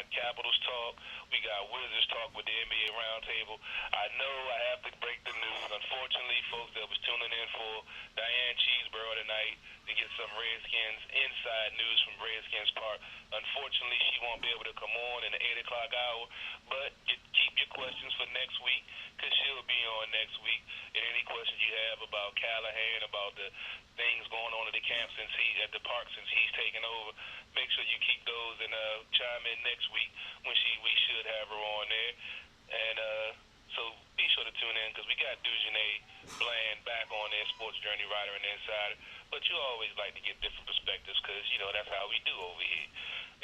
got Capitals talk. We got Wizards talk with the NBA Roundtable. I know I have to break the news. Unfortunately, folks that was tuning in for Diane Cheeseborough tonight to get some Redskins inside news from Redskins Park. Unfortunately, she won't be able to come on in the 8 o'clock hour, but keep your questions for next week because she'll be on next week. And any questions you have about Callahan, about the things going on at the camp at the park since he's taken over, make sure you keep those and chime in next week when we should have her on there. And so be sure to tune in because we got Dujanay Bland back on there, sports journey writer and insider. But you always like to get different perspectives because, that's how we do over here.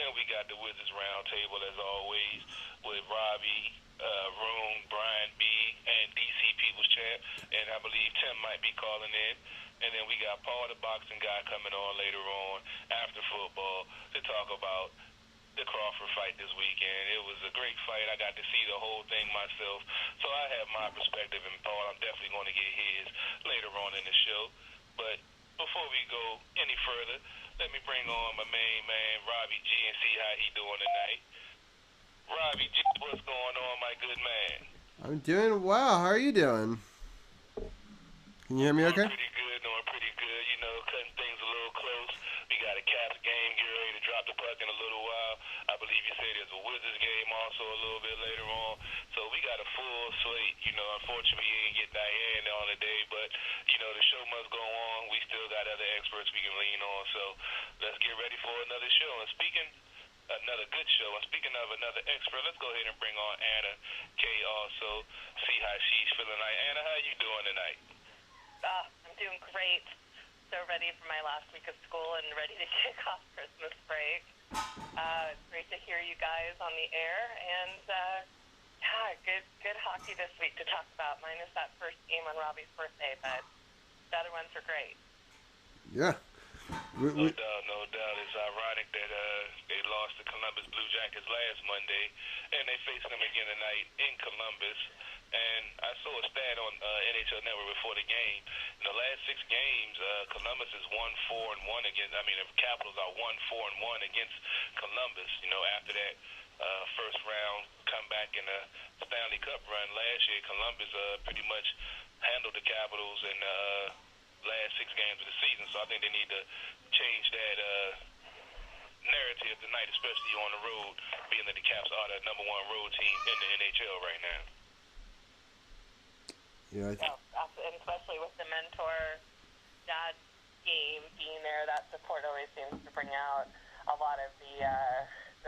And we got the Wizards Roundtable, as always, with Robbie, Room, Brian B., and DC People's Champ. And I believe Tim might be calling in. And then we got Paul, the boxing guy, coming on later on after football to talk about the Crawford fight this weekend. It was a great fight. I got to see the whole thing myself. So I have my perspective, and Paul, I'm definitely going to get his later on in the show. But before we go any further, let me bring on my main man, Robbie G, and see how he doing tonight. Robbie G, what's going on, my good man? I'm doing well. How are you doing? Can you hear me okay? Doing pretty good. Cutting things a little close. We got a Caps game, get ready to drop the puck in a little while. I believe you said there's a Wizards game also a little bit later on. So we got a full slate. Unfortunately, we didn't get Diane on today, but, the show must go on. We still got other experts we can lean on. So let's get ready for another show. And another good show. And speaking of another expert, let's go ahead and bring on Anna K also, see how she's feeling tonight. Anna, how you doing tonight? I'm doing great. So ready for my last week of school and ready to kick off Christmas break. It's great to hear you guys on the air, and good hockey this week to talk about. Minus that first game on Robbie's birthday, but the other ones are great. Yeah. No doubt. It's ironic that they lost to Columbus Blue Jackets last Monday, and they face them again tonight in Columbus. And I saw a stat on NHL Network before the game. In the last 6 games, Columbus is 1-4-1 against. The Capitals are 1-4-1 against Columbus. After that first round comeback in the Stanley Cup run last year, Columbus pretty much handled the Capitals in last 6 games of the season. So I think they need to change that narrative tonight, especially on the road, being that the Caps are the #1 road team in the NHL right now. Yeah, and especially with the mentor dad game being there, that support always seems to bring out a lot of the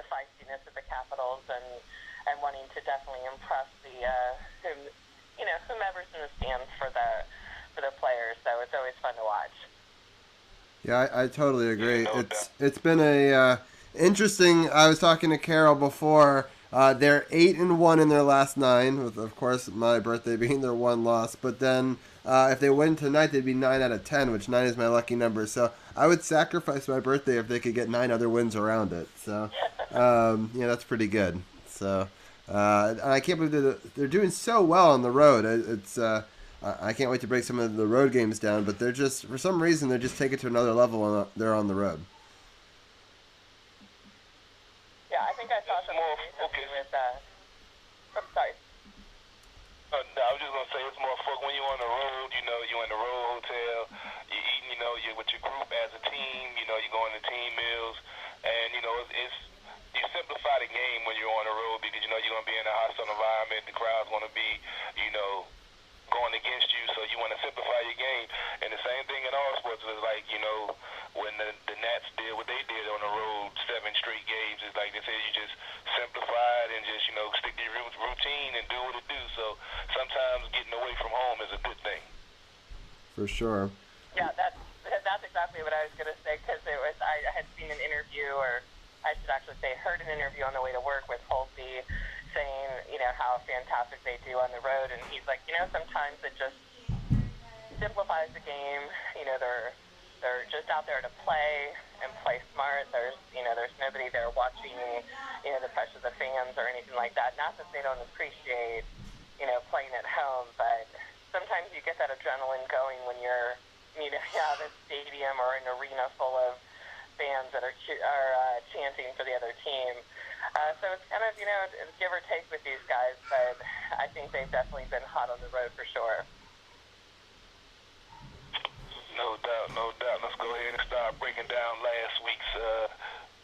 feistiness of the Capitals and wanting to definitely impress whomever's in the stands for the players. So it's always fun to watch. Yeah, I totally agree. It's been a interesting. I was talking to Carol before. They're 8-1 in their last 9, with of course my birthday being their one loss. But then if they win tonight, they'd be 9 out of 10, which 9 is my lucky number. So I would sacrifice my birthday if they could get 9 other wins around it. So that's pretty good. So and I can't believe they're doing so well on the road. I can't wait to break some of the road games down, but they're just, for some reason, they're just taking it to another level. They're on the road. Yeah, I think I saw something recently with, sorry. No, I was just going to say it's more fun when you're on the road, you're in the road hotel, you're eating, you're with your group as a team, you're going to team meals, and, you simplify the game when you're on the road because, you're going to be in a hostile environment, the crowd's going to be, going against you, so you want to simplify your game. And the same thing in all sports is like, when the Nats did what they did on the road, 7 straight games, it's like they said you just simplify it and just, stick to your routine and do what it do. So sometimes getting away from home is a good thing. For sure. Yeah, that's exactly what I was going to say, because I had seen an interview, or I should actually say heard an interview on the way to work with Holtby saying, how fantastic they do on the road, and he's like, sometimes it just simplifies the game. They're just out there to play and play smart. There's nobody there watching, the pressure of the fans or anything like that. Not that they don't appreciate, playing at home, but sometimes you get that adrenaline going when you have a stadium or an arena full of fans that are chanting for the other team. So it's kind of, it's give or take with these guys, but I think they've definitely been hot on the road for sure. No doubt, no doubt. Let's go ahead and start breaking down last week's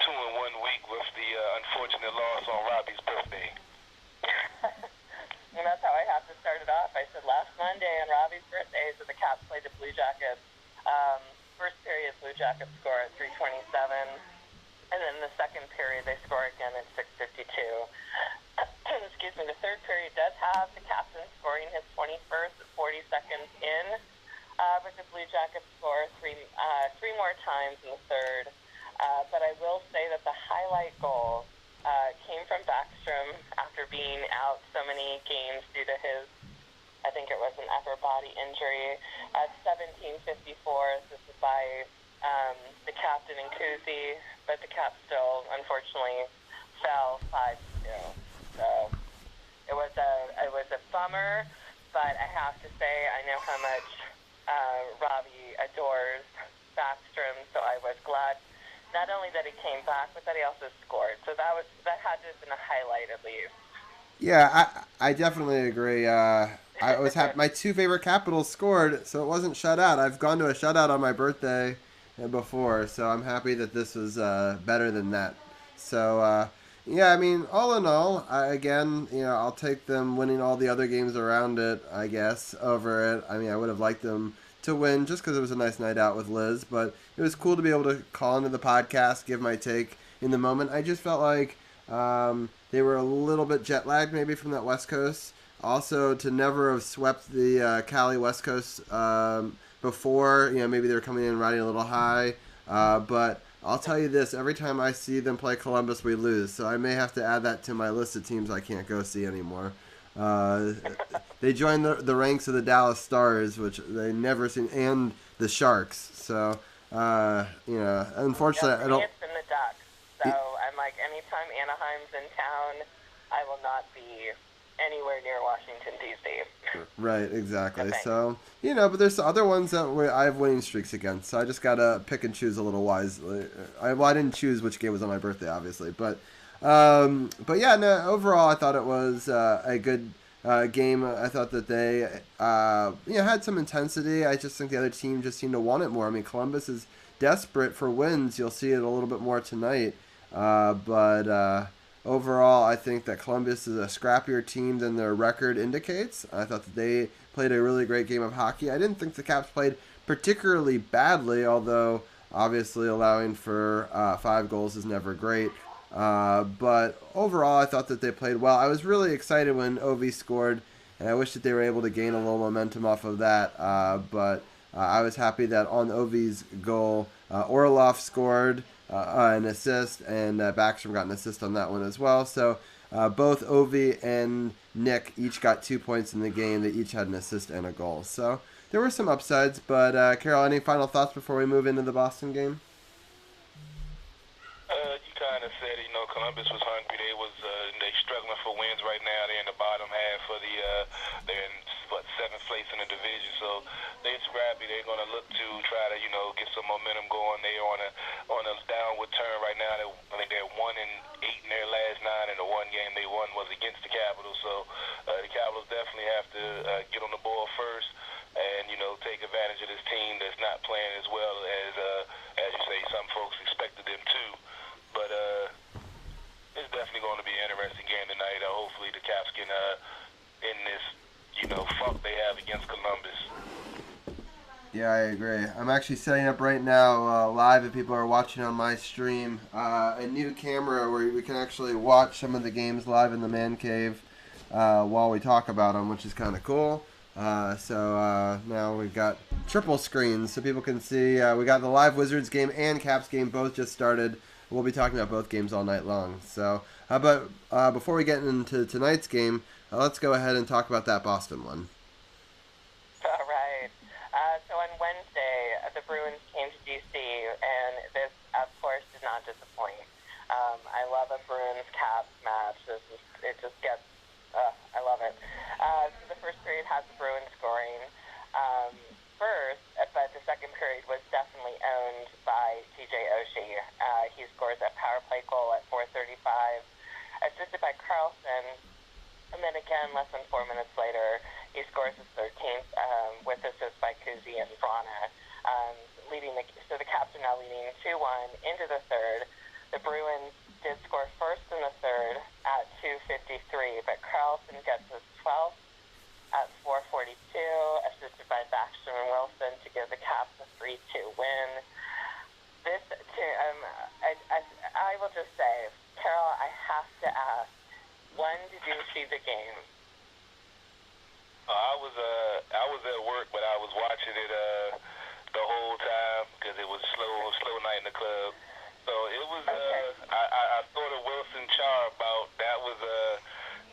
2-in-1 week with the unfortunate loss on Robbie's birthday. And that's how I have to start it off. I said last Monday on Robbie's birthday, so the Caps played the Blue Jackets. First period, Blue Jackets score at 3:27, and then the second period they score again at 6:52. Excuse me. The third period does have the captain scoring his 21st at 40 seconds in, but the Blue Jackets score three more times in the third. But I will say that the highlight goal came from Backstrom after being out so many games due to his, I think it was an upper body injury, at 17:54, assisted by the captain and Kuzi, but the Caps still, unfortunately, fell 5-2. So it was a bummer, but I have to say I know how much Robbie adores Backstrom, so I was glad not only that he came back, but that he also scored. So that had to have been a highlight at least. Yeah, I definitely agree. I was happy. My two favorite Capitals scored, so it wasn't shut out. I've gone to a shutout on my birthday before, so I'm happy that this was better than that. So, yeah, I mean, all in all, again, I'll take them winning all the other games around it, I guess, over it. I mean, I would have liked them to win just because it was a nice night out with Liz, but it was cool to be able to call into the podcast, give my take in the moment. I just felt like they were a little bit jet lagged maybe from that West Coast. Also, to never have swept the Cali West Coast before, maybe they were coming in riding a little high. But I'll tell you this, every time I see them play Columbus, we lose. So I may have to add that to my list of teams I can't go see anymore. They joined the ranks of the Dallas Stars, which they never seen, and the Sharks. So, unfortunately, I don't. It's been the Ducks. So I'm like, anytime Anaheim's in town, I will not be anywhere near Washington, D.C. Right, exactly. So, but there's other ones that I have winning streaks against. So I just got to pick and choose a little wisely. I didn't choose which game was on my birthday, obviously. But yeah, no, overall, I thought it was a good game. I thought that they had some intensity. I just think the other team just seemed to want it more. I mean, Columbus is desperate for wins. You'll see it a little bit more tonight. But overall, I think that Columbus is a scrappier team than their record indicates. I thought that they played a really great game of hockey. I didn't think the Caps played particularly badly, although obviously allowing for 5 goals is never great. But overall, I thought that they played well. I was really excited when Ovi scored, and I wish that they were able to gain a little momentum off of that. But I was happy that on Ovi's goal, Orlov scored an assist, and Backstrom got an assist on that one as well. So both Ovi and Nick each got 2 points in the game. They each had an assist and a goal. So there were some upsides. But Carol, any final thoughts before we move into the Boston game? You kind of said, Columbus was hungry. They struggling for wins right now. They're in the bottom half of they're in 7th place in the division. So they're scrappy. They're going to look to try to, get some momentum going. They're on a downward turn right now. I think they're 1-8 in their last 9, and the one game they won was against the Capitals. So the Capitals definitely have to get on the ball first and, take advantage of this team that's not playing as well as you say, some folks expected them to. But it's definitely going to be an interesting game tonight. Hopefully the Caps can end this, funk they have against Columbus. Yeah, I agree. I'm actually setting up right now live if people are watching on my stream a new camera where we can actually watch some of the games live in the man cave while we talk about them, which is kind of cool. So now we've got triple screens so people can see. We got the live Wizards game and Caps game both just started. We'll be talking about both games all night long. So, but before we get into tonight's game, let's go ahead and talk about that Boston one. All right. So on Wednesday, the Bruins came to D.C., and this, of course, did not disappoint. I love a Bruins-Caps match. It just gets, I love it. So the first period has the Bruins scoring first, but the second period was definitely owned by TJ Oshie. power play goal at 4:35, assisted by Carlson. And then again, less than 4 minutes later, he scores his 13th with assists by Kuzi and Vrana. So the Caps are now leading 2-1 into the third. The Bruins did score first in the third at 2:53, but Carlson gets his 12th at 4:42, assisted by Backstrom and Wilson to give the Caps a 3-2 win. I will just say, Carol, I have to ask, when did you see the game? I was at work, but I was watching it the whole time because it was slow night in the club. So it was. Okay. I thought of Wilson Char about that was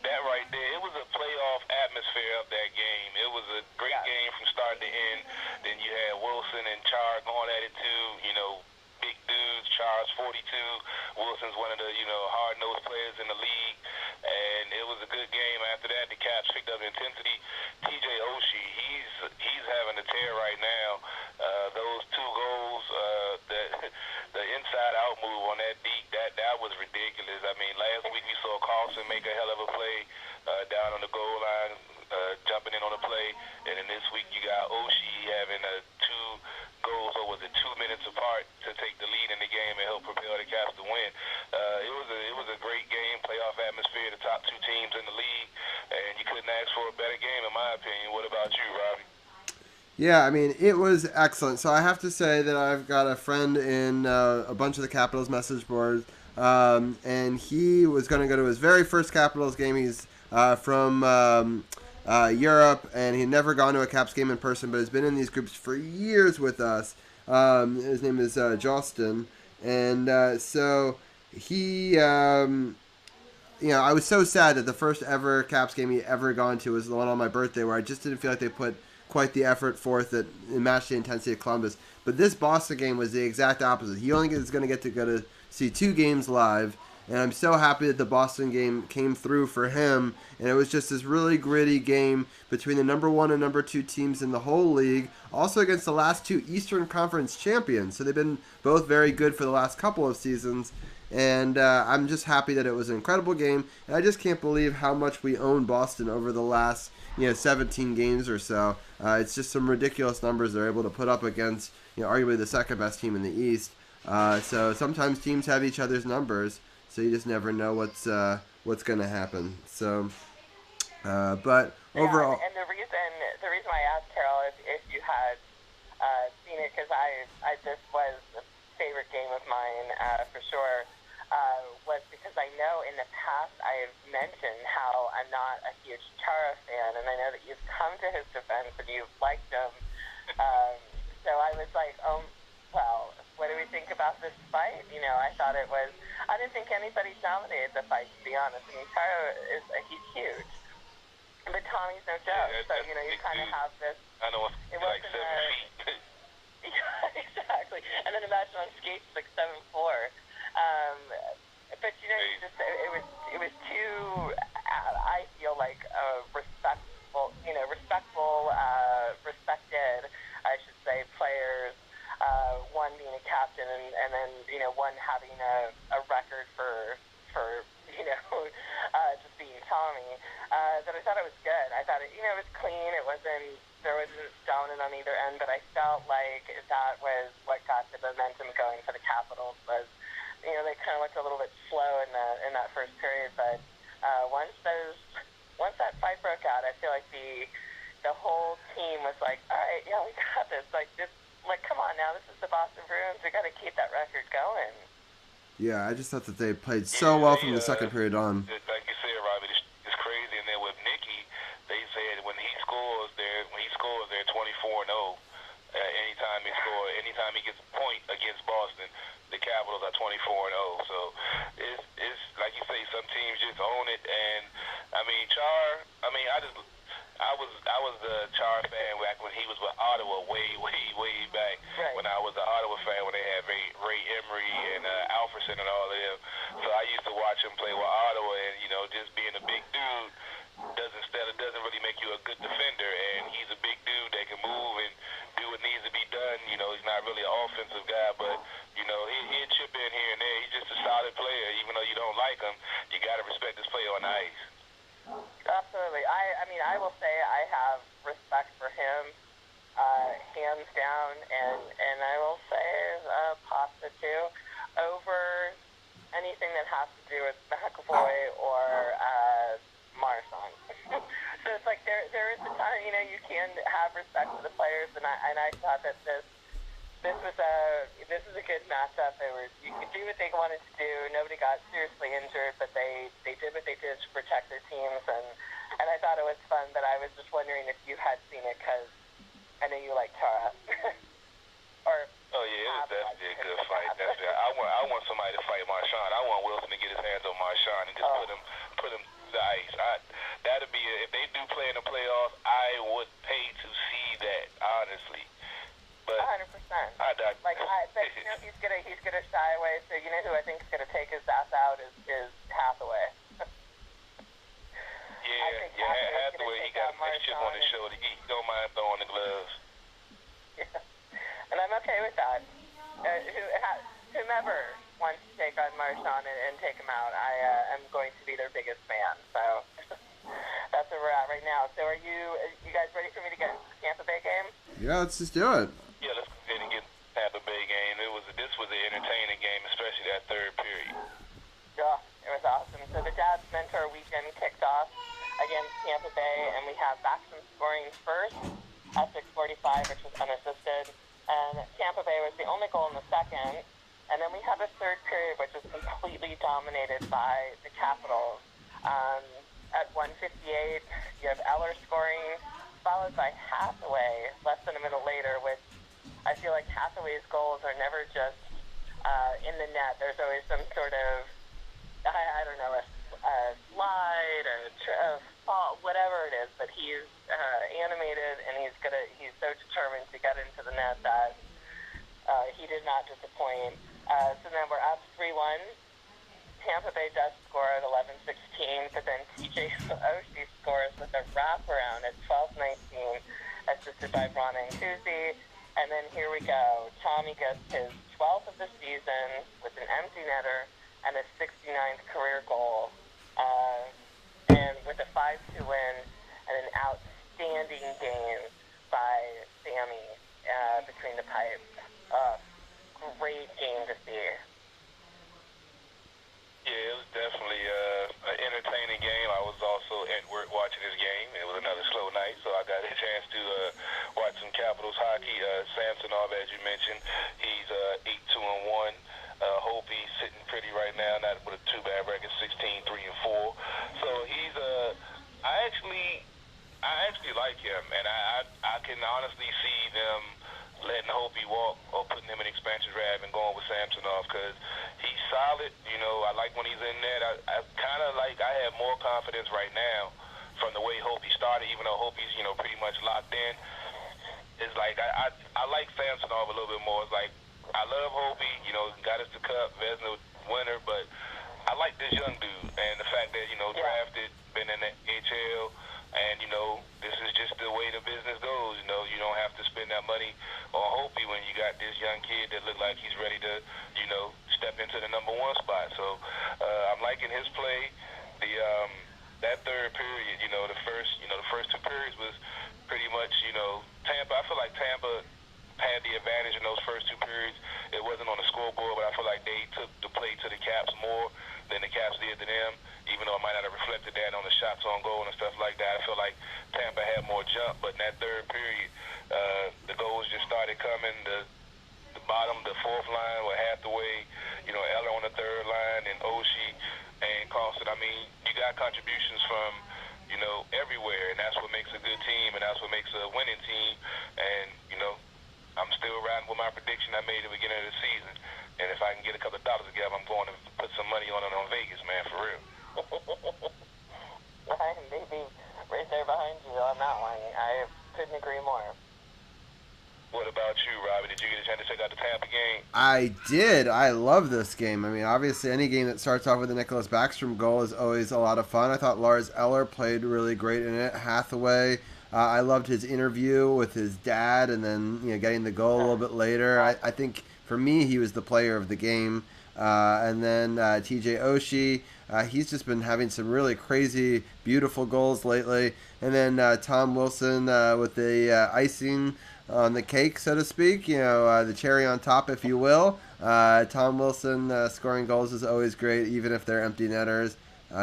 that right there. It was a playoff atmosphere of that game. It was a great game from start to end. Then you had Wilson and Char going at it too. Big dudes. Char's 42. Wilson's one of the hard-nosed players in the league, and it was a good game. After that, the Caps picked up intensity. TJ Oshie, he's having a tear right now. Those 2 goals, the inside-out move on that deep, that was ridiculous. I mean, last week we saw Carlson make a hell of a play down on the goal line, jumping in on the play, and then this week you got Oshie having 2 goals, or was it 2 minutes apart, to take the lead in the game and help propel the Caps to win. It was a great game, playoff atmosphere, the top 2 teams in the league, and you couldn't ask for a better game, in my opinion. What about you, Robbie? Yeah, I mean, it was excellent. So I have to say that I've got a friend in a bunch of the Capitals message boards, and he was going to go to his very first Capitals game. He's from Europe, and he'd never gone to a Caps game in person, but has been in these groups for years with us. His name is Justin, and so he, I was so sad that the first ever Caps game he ever gone to was the one on my birthday, where I just didn't feel like they put quite the effort forth that matched the intensity of Columbus. But this Boston game was the exact opposite. He only is going to get to see 2 games live, and I'm so happy that the Boston game came through for him. And it was just this really gritty game between the number 1 and number 2 teams in the whole league, also against the last 2 Eastern Conference champions. So they've been both very good for the last couple of seasons. And I'm just happy that it was an incredible game. And I just can't believe how much we own Boston over the last 17 games or so. It's just some ridiculous numbers they're able to put up against arguably the second best team in the East. So sometimes teams have each other's numbers, so you just never know what's going to happen. So, but overall, and the reason why I asked Carol if you had seen it, because this was a favorite game of mine for sure. Was because I know in the past I've mentioned how I'm not a huge Chara fan, and I know that you've come to his defense and you've liked him. So I was like, well, what do we think about this fight? I thought it was. I didn't think anybody dominated the fight, to be honest. I mean, Chara he's huge, but Tommy's no joke. Yeah, so you kind of have this. I know. It like wasn't 7 feet. Yeah, exactly. And then imagine on skates like 7'4". But it was too. I feel like respected, I should say, players. One being a captain, and then one having a record for just being Tommy. That I thought it was good. I thought it was clean. There wasn't dominant on either end, but I felt like that was what got the momentum going for the Capitals. Was they kind of looked a little bit slow in that first period, but once that fight broke out, I feel like the whole team was like, all right, yeah, we got this. Come on now, this is the Boston Bruins. We got to keep that record going. Yeah, I just thought that they played so well from the second period on. Like you said, Robbie, it's crazy. And then with Nicky, they said when he scores, they're 24-0. Anytime he gets a point against Boston, the Capitals are 24-0. So it's like you say, some teams just own it. And I mean, Char. I was a Char fan back when he was with Ottawa, way back. Right. When I was an Ottawa fan, when they had Ray Emery and Alfredson and all of them. So I used to watch him play with Ottawa, and just being a big dude doesn't really make you a good defender. And he's a big dude that can move and do what needs to be done. He's not really an offensive guy, but he'll chip in here and there. He's just a solid don't like him, you got to respect his play on the ice. Absolutely. I mean, I will say I have respect for him, hands down, and I will say Pasta too, over anything that has to do with McAvoy or Marchand. So it's like there is a time, you know, you can have respect for the players, and I thought that this was a good matchup. You could do what they wanted to do. Nobody got seriously injured, but they did what they did to protect their teams, and I thought it was fun. But I was just wondering if you had seen it, because I know you like Tara. Or oh yeah, it was definitely a good fight. Definitely. I want somebody to fight Marchand. I want Wilson to get his hands on Marchand and just put him to the ice. That'd be if they do play in the playoffs. I would pay to see that, honestly. But 100%. But you know, he's gonna shy away. So you know who I think is gonna take his ass out is Hathaway. Hathaway. He got a chip on his shoulder. He don't mind throwing the gloves. Yeah. And I'm okay with that. Whomever wants to take on Marchand and take him out, I am going to be their biggest fan. So that's where we're at right now. So are you guys ready for me to get into the Tampa Bay game? Yeah, let's just do it. Yeah, let's go ahead and get Tampa Bay game. This was an entertaining game, especially that third period. Yeah, it was awesome. So the Dad's Mentor weekend kicked off against Tampa Bay, and we have Baxter scoring first at 6:45, which was unassisted. And Tampa Bay was the only goal in the second. And then we have a third period, which was completely dominated by the Capitals. At 1:58, you have Eller scoring, followed by Hathaway less than a minute later, which I feel like Hathaway's goals are never just in the net. There's always some sort of, I don't know, a slide or a fall, whatever it is, but he's animated, and he's so determined to get into the net that he did not disappoint. So then we're up 3-1. Tampa Bay does score at 11:16, but then TJ Oshie scores with a wraparound at 12:19, assisted by Ron and Kuzi. And then here we go. Tommy gets his 12th of the season with an empty netter and a 69th career goal. And with a 5-2 win and an outstanding game by Sammy between the pipes. Great game to see. Yeah, it was definitely an entertaining game. I was also at work watching this game. It was another slow night, so I got a chance to watch some Capitals hockey. Samsonov, as you mentioned, he's 8-2-1. Hopi sitting pretty right now, not with a too bad record, 16-3-4. So he's I actually like him, and I can honestly see them letting Hopi walk or putting him in expansion draft and going with Samsonov, because he's solid. You know, I like when he's in there. I kind of like, I have more confidence right now from the way Hopi started, even though Hopi's, you know, pretty much locked in. It's like, I like Samsonov a little bit more. It's like, I love Hopi, you know, got us the cup, Vezina winner, but I like this young dude, and the fact that, you know, drafted, been in the HL, and, you know, this is just the way the business goes. You know, you don't have to spend that money on Hopi when you got this young kid that look like he's ready to, you know, step into the number one spot. So I'm liking his play. That third period, you know, the first two periods was pretty much, you know, Tampa. I feel like Tampa had the advantage in those first two periods. It wasn't on the scoreboard, but I feel like they took the play to the Caps more than the Caps did to them, even though it might not have reflected that on the shots on goal and stuff like that. I feel like Tampa had more jump, but in that third period, the goals just started coming. The bottom, the fourth line with Hathaway, you know, Eller on the third line, and Oshie and Carlson. I mean, you got contributions from, you know, everywhere, and that's what makes a good team, and that's what makes a winning team. And, you know, I'm still riding with my prediction I made at the beginning of the season. And if I can get a couple of dollars together, I'm going to put some money on it on Vegas, man, for real. I'm maybe right there behind you on that one. I couldn't agree more. What about you, Robbie? Did you get a chance to check out the Tampa game? I did. I love this game. I mean, obviously, any game that starts off with a Nicholas Backstrom goal is always a lot of fun. I thought Lars Eller played really great in it. Hathaway, I loved his interview with his dad, and then, you know, getting the goal a little bit later. I think for me, he was the player of the game. And then TJ Oshie, he's just been having some really crazy, beautiful goals lately. And then Tom Wilson with the icing on the cake, so to speak, the cherry on top, if you will. Tom Wilson scoring goals is always great, even if they're empty netters.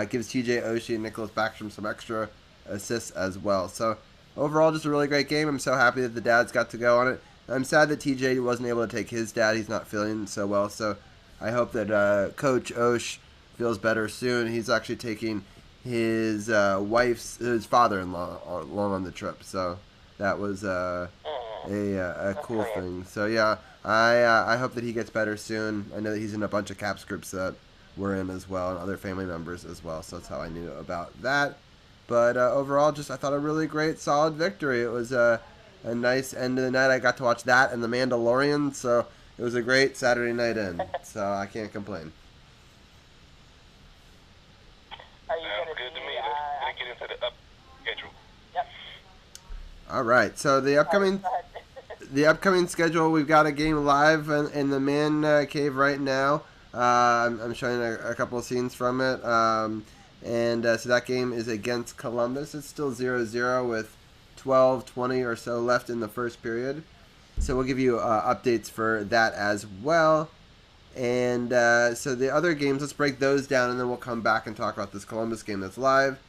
Gives TJ Oshie and Nicholas Backstrom some extra assists as well. So overall, just a really great game. I'm so happy that the dads got to go on it. I'm sad that TJ wasn't able to take his dad. He's not feeling so well, so I hope that Coach Osh feels better soon. He's actually taking his his father-in-law along on the trip, so that was a cool thing. So yeah, I hope that he gets better soon. I know that he's in a bunch of Caps groups that we're in as well, and other family members as well. So that's how I knew about that. But overall, I thought a really great, solid victory. It was a nice end of the night. I got to watch that and The Mandalorian, so it was a great Saturday night in. So I can't complain. Sounds good to me. Let's get into the schedule. Yep. All right. So the upcoming schedule, we've got a game live in the Man Cave right now. I'm showing a couple of scenes from it. So that game is against Columbus. It's still 0-0 with 12-20 or so left in the first period. So we'll give you updates for that as well. And so the other games, let's break those down, and then we'll come back and talk about this Columbus game that's live.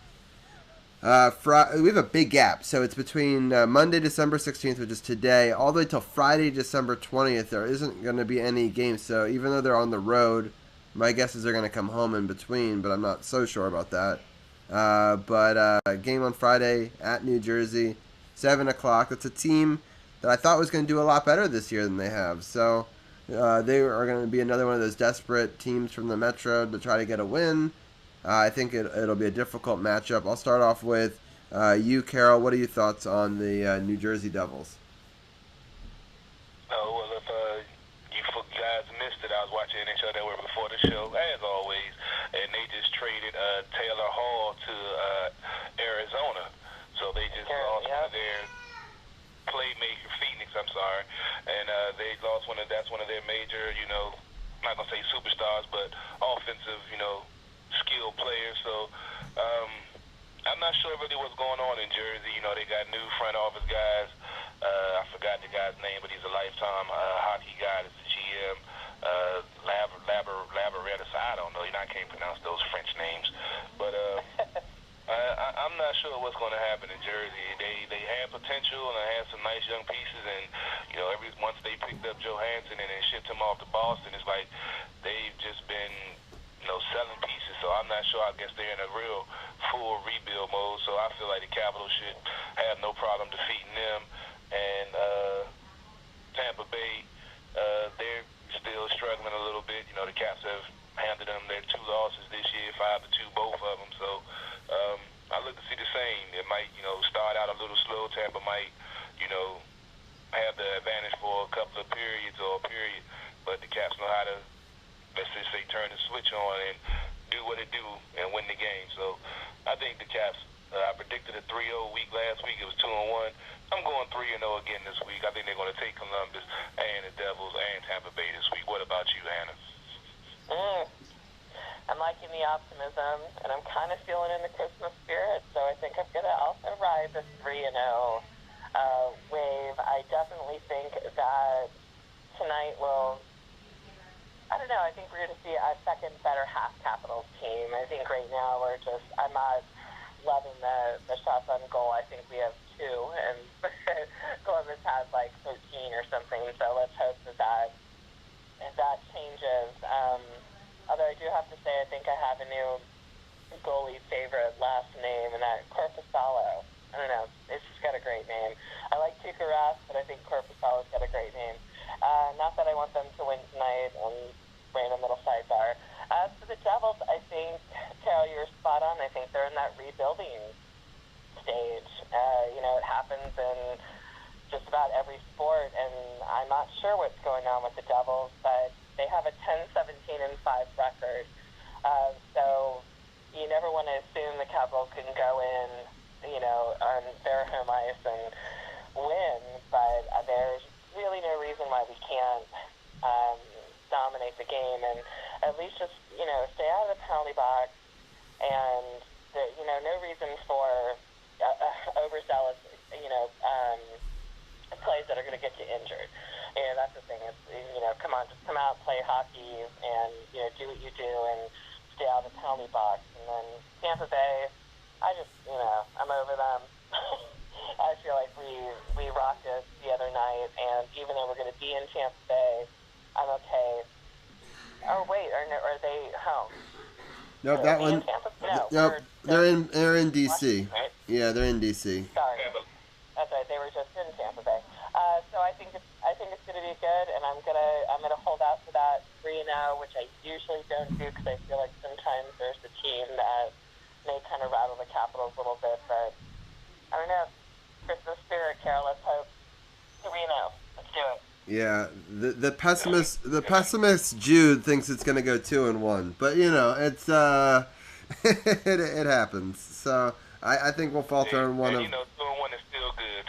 We have a big gap. So it's between Monday, December 16th, which is today, all the way till Friday, December 20th. There isn't going to be any games. So even though they're on the road, my guess is they're going to come home in between, but I'm not so sure about that. Game on Friday at New Jersey, 7 o'clock. That's a team that I thought was going to do a lot better this year than they have. So they are going to be another one of those desperate teams from the Metro to try to get a win. I think it'll be a difficult matchup. I'll start off with you, Carol. What are your thoughts on the New Jersey Devils? Oh, well, if you guys missed it, I was watching NHL Network before the show, as always, and they just traded Taylor Hall to Arizona. So they just lost one of their playmaker, Phoenix, I'm sorry, and they lost that's one of their major, I'm not going to say superstars, but offensive, skilled players. So I'm not sure really what's going on in Jersey. They got new front office guys. I forgot the guy's name, but he's a lifetime hockey guy. That's the GM. Labaretis. I don't know. I can't pronounce those French names. But I'm not sure what's going to happen in Jersey. They had potential and they had some nice young pieces. And, once they picked up Johansson and then shipped him off to Boston, it's like they've just been selling pieces, so I'm not sure. I guess they're in a real full rebuild mode, so I feel like the Capitals should have no problem defeating them. And Tampa Bay, they're still struggling a little bit. The Caps have handed them their 2 losses this year, 5-2, both of them. So I look to see the same. It might, start out a little slow. Tampa might, have the advantage for a couple of periods or a period, but the Caps know how to, let's just say, turn the switch on and do what it do and win the game. So I think the Caps, I predicted a 3-0 week last week. It was 2-1. I'm going 3-0 again this week. I think they're going to take Columbus and the Devils and Tampa Bay this week. What about you, Hannah? I'm liking the optimism, and I'm kind of feeling in the Christmas spirit, so I think I'm going to also ride the 3-0 wave. I definitely think that tonight will, I don't know, I think we're going to see a second better half Capitals team. I think right now I'm not loving the shots on goal. I think we have 2, and Columbus has like 13 or something, so let's hope that changes. Although I do have to say, I think I have a new goalie favorite last name, and that Korpisalo. I don't know. It's just got a great name. I like Tuukka Rask, but I think Korpisalo's got a great name. Not that I want them to win tonight, and random little sidebar. As for the Devils, I think, Carol, you're spot on. I think they're in that rebuilding stage. It happens in just about every sport, and I'm not sure what's going on with the Devils, but they have a 10-17-5 record. So you never want to assume the Capitals can go in, on their home ice and win, but there's really no reason why we can't dominate the game. And at least just, stay out of the penalty box, and, no reason for overzealous, plays that are going to get you injured. And that's the thing. It's, come on, just come out, play hockey, and, do what you do and stay out of the penalty box. And then Tampa Bay, I just, I'm over them. I feel like we rocked it the other night, and even though we're going to be in Tampa Bay, I'm okay. Oh, wait, are they home? Nope, that one. No, nope, they're in DC. Right? Yeah, they're in DC. Sorry, that's right. They were just in Tampa Bay. So I think it's going to be good, and I'm gonna hold out for that 3-0, which I usually don't do because I feel like sometimes there's a team that may kind of rattle the Capitals a little bit, but I don't know. Christmas spirit, Carol. Let's hope 3-0. Let's do it. Yeah, the pessimist Jude thinks it's gonna go 2-1, but it's it happens. So I think we'll falter in one of. 2-1 is still good.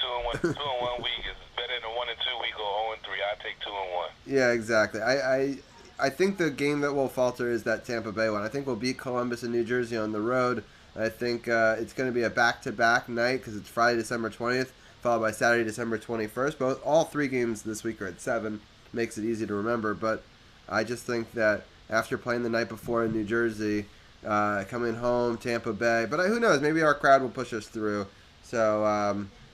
2-1 week is better than a 1-2 week or 0-3. I take 2-1. Yeah, exactly. I think the game that will falter is that Tampa Bay one. I think we'll beat Columbus and New Jersey on the road. I think it's going to be a back-to-back night because it's Friday, December 20th, followed by Saturday, December 21st. All three games this week are at 7. Makes it easy to remember. But I just think that after playing the night before in New Jersey, coming home, Tampa Bay. But who knows? Maybe our crowd will push us through. So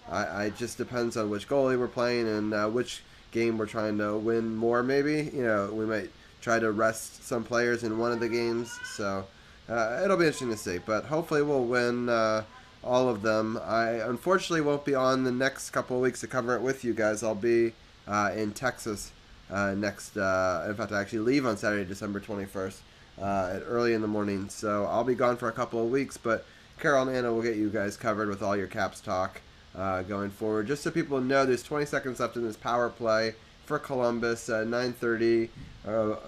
I just depends on which goalie we're playing and which game we're trying to win more, maybe. We might try to rest some players in one of the games. So it'll be interesting to see. But hopefully we'll win all of them. I unfortunately won't be on the next couple of weeks to cover it with you guys. I'll be in Texas next. In fact, I actually leave on Saturday, December 21st at early in the morning. So I'll be gone for a couple of weeks. But Carol and Anna will get you guys covered with all your Caps talk going forward. Just so people know, there's 20 seconds left in this power play for Columbus. 9:30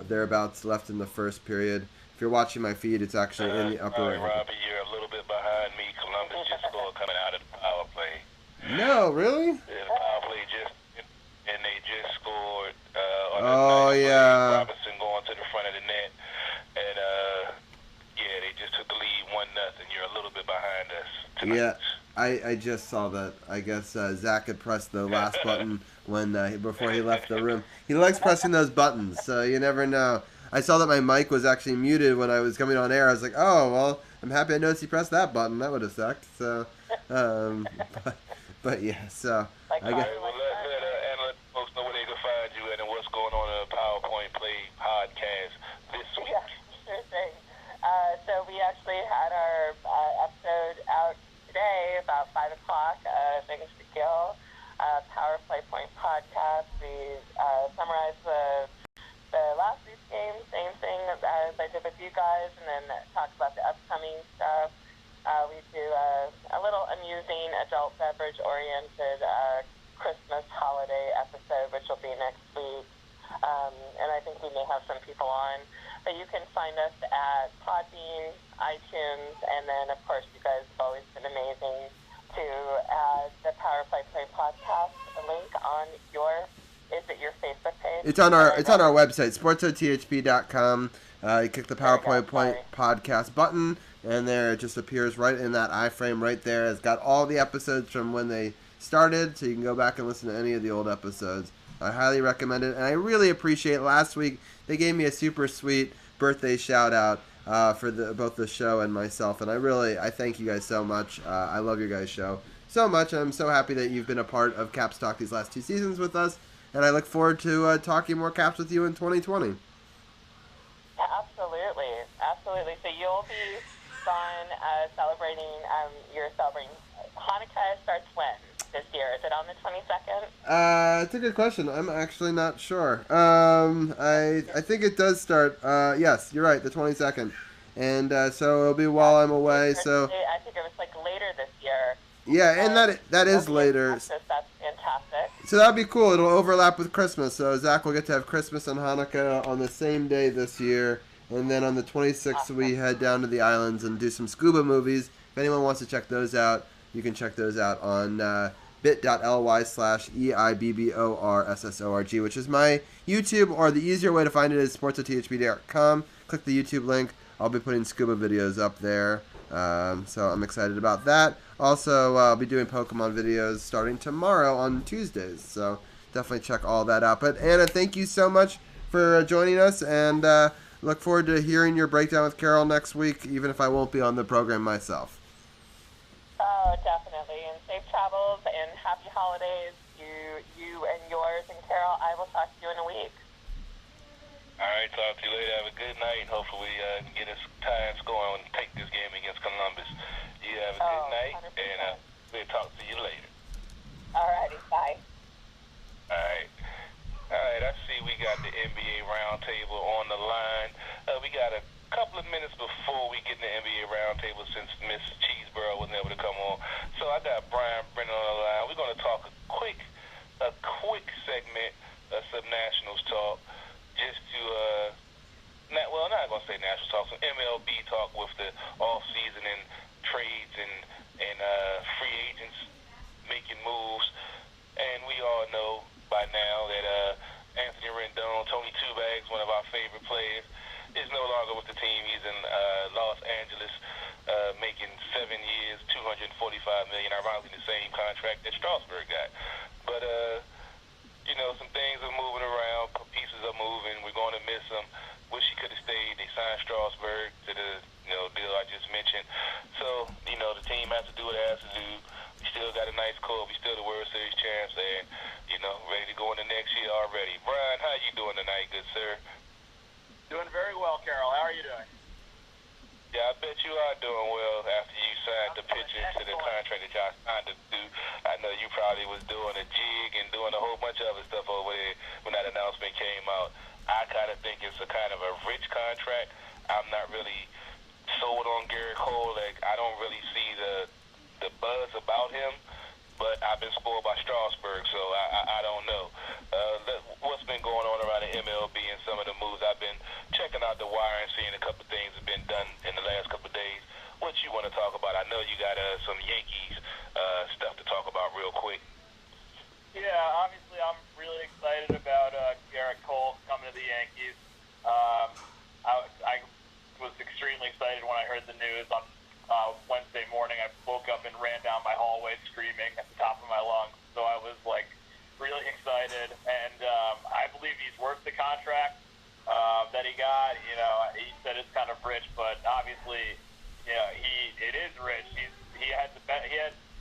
thereabouts left in the first period. If you're watching my feed, it's actually in the upper right. Robbie, you're a little bit behind me. Columbus just scored coming out of the power play. No, really? The power play and they just scored. Yeah. Robinson going to the front of the net, and they just took the lead 1-0. You're a little bit behind us tonight. Yeah. I just saw that. I guess Zach had pressed the last button before he left the room. He likes pressing those buttons, so you never know. I saw that my mic was actually muted when I was coming on air. I was like, oh, well, I'm happy I noticed he pressed that button. That would have sucked. So, but yeah, so I guess. Well, let folks know where they can find you and what's going on in the PowerPoint Play podcast this week. Yeah, sure thing. So we actually had our episode out today about 5 o'clock, Things to Kill, Power Play Point podcast. We summarized the last week's game, same thing as I did with you guys, and then talk about the upcoming stuff. We do a little amusing adult beverage-oriented Christmas holiday episode, which will be next week. And I think we may have some people on. But you can find us at Podbean, iTunes, and then, of course, you guys have always been amazing to add the Power Play podcast link on your Facebook page? It's on our website, SportsOTHP.com. You click the PowerPoint podcast button, and there it just appears right in that iframe right there. It's got all the episodes from when they started, so you can go back and listen to any of the old episodes. I highly recommend it, and I really appreciate last week they gave me a super sweet birthday shout out for both the show and myself, and I thank you guys so much. I love your guys' show so much. I'm so happy that you've been a part of Caps Talk these last 2 seasons with us, and I look forward to talking more Caps with you in 2020. Absolutely. So you'll be celebrating. You're celebrating. Hanukkah starts when this year? Is it on the 22nd? It's a good question. I'm actually not sure. I think it does start. Yes, you're right. The 22nd, and so it'll be while I'm away. So I think it was like later this year. Yeah, and that is later. That's fantastic. So that'd be cool. It'll overlap with Christmas. So Zach will get to have Christmas and Hanukkah on the same day this year. And then on the 26th, we head down to the islands and do some scuba movies. If anyone wants to check those out, you can check those out on bit.ly/EIBBORSSORG, which is my YouTube, or the easier way to find it is SportsOTHP.com. Click the YouTube link. I'll be putting scuba videos up there, so I'm excited about that. Also, I'll be doing Pokemon videos starting tomorrow on Tuesdays, so definitely check all that out. But Anna, thank you so much for joining us, and look forward to hearing your breakdown with Carol next week, even if I won't be on the program myself. Oh, definitely. And safe travels and happy holidays to you and yours. And Carol, I will talk to you in a week. All right, talk to you later. Have a good night, and hopefully we can get us time scoring and take this game against Columbus. You have a good night, 100%. And we'll talk to you later. All righty, bye. All right. All right, I see we got the NBA Roundtable on the line. We got a couple of minutes before we get in the NBA Roundtable since Miss Cheeseborough wasn't able to come on. So I got Brian Brennan on the line. We're going to talk a quick segment of some Nationals talk. Just to, not going to say national talk, some MLB talk with the off-season and trades and free agents making moves. And we all know by now that Anthony Rendon, Tony Two Bags, one of our favorite players, is no longer with the team. He's in Los Angeles making 7 years, $245 million, ironically the same contract that Strasburg got. But, some things are moving around, pieces are moving. We're going to miss him. Wish he could have stayed. They signed Strasburg to the deal I just mentioned. So, the team has to do what it has to do. We still got a nice core. We still the World Series champs, and, ready to go into next year already. Brian, how you doing tonight, good sir? Doing very well, Carol. How are you doing? Yeah, I bet you are doing well after you signed the pitcher to the contract that y'all signed to do. I know you probably was doing a jig and doing a whole bunch of other stuff over there when that announcement came out. I kind of think it's a kind of a rich contract. I'm not really sold on Gerrit Cole. Like, I don't really see the buzz about him, but I've been spoiled by Strasburg, so I don't know. What's been going on around the MLB and some of the moves? I've been checking out the wire and seeing a couple of things have been done in the last couple of days. What you want to talk about? I know you got some Yankees stuff to talk about real quick. Yeah, obviously I'm really excited about Gerrit Cole coming to the Yankees. I was extremely excited when I heard the news on Wednesday morning. I woke up and ran down my hallway screaming at the top of my lungs. So I was really excited, and I believe he's worth the contract that he got. He said it's kind of rich, but obviously, it is rich. He had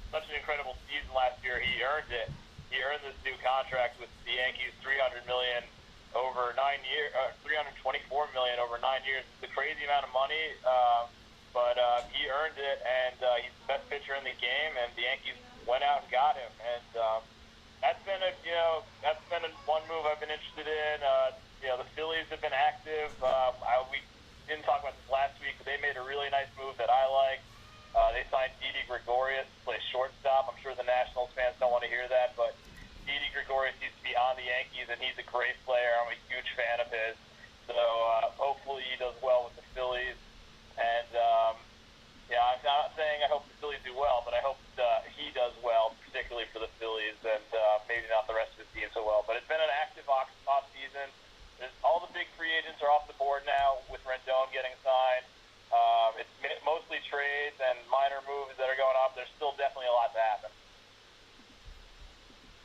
such an incredible season last year. He earned it. He earned this new contract with the Yankees, $300 million over 9 years, $324 million over 9 years. It's a crazy amount of money, but he earned it, and he's the best pitcher in the game. And the Yankees went out and got him, and that's been one move I've been interested in. The Phillies have been active. We didn't talk about this last week, but they made a really nice move that I like. They signed DD Gregorius to play shortstop. I'm sure the Nationals fans don't want to hear that, but DD Gregorius used to be on the Yankees, and he's a great player. I'm a huge fan of his. So hopefully he does well with the Phillies. And, I'm not saying I hope the Phillies do well, but I hope he does well, particularly for the Phillies, and maybe not the rest of his team so well. But it's been an active off-season. All the big free agents are off the board now with Rendon getting signed. It's mostly trades and minor moves that are going on. There's still definitely a lot to happen.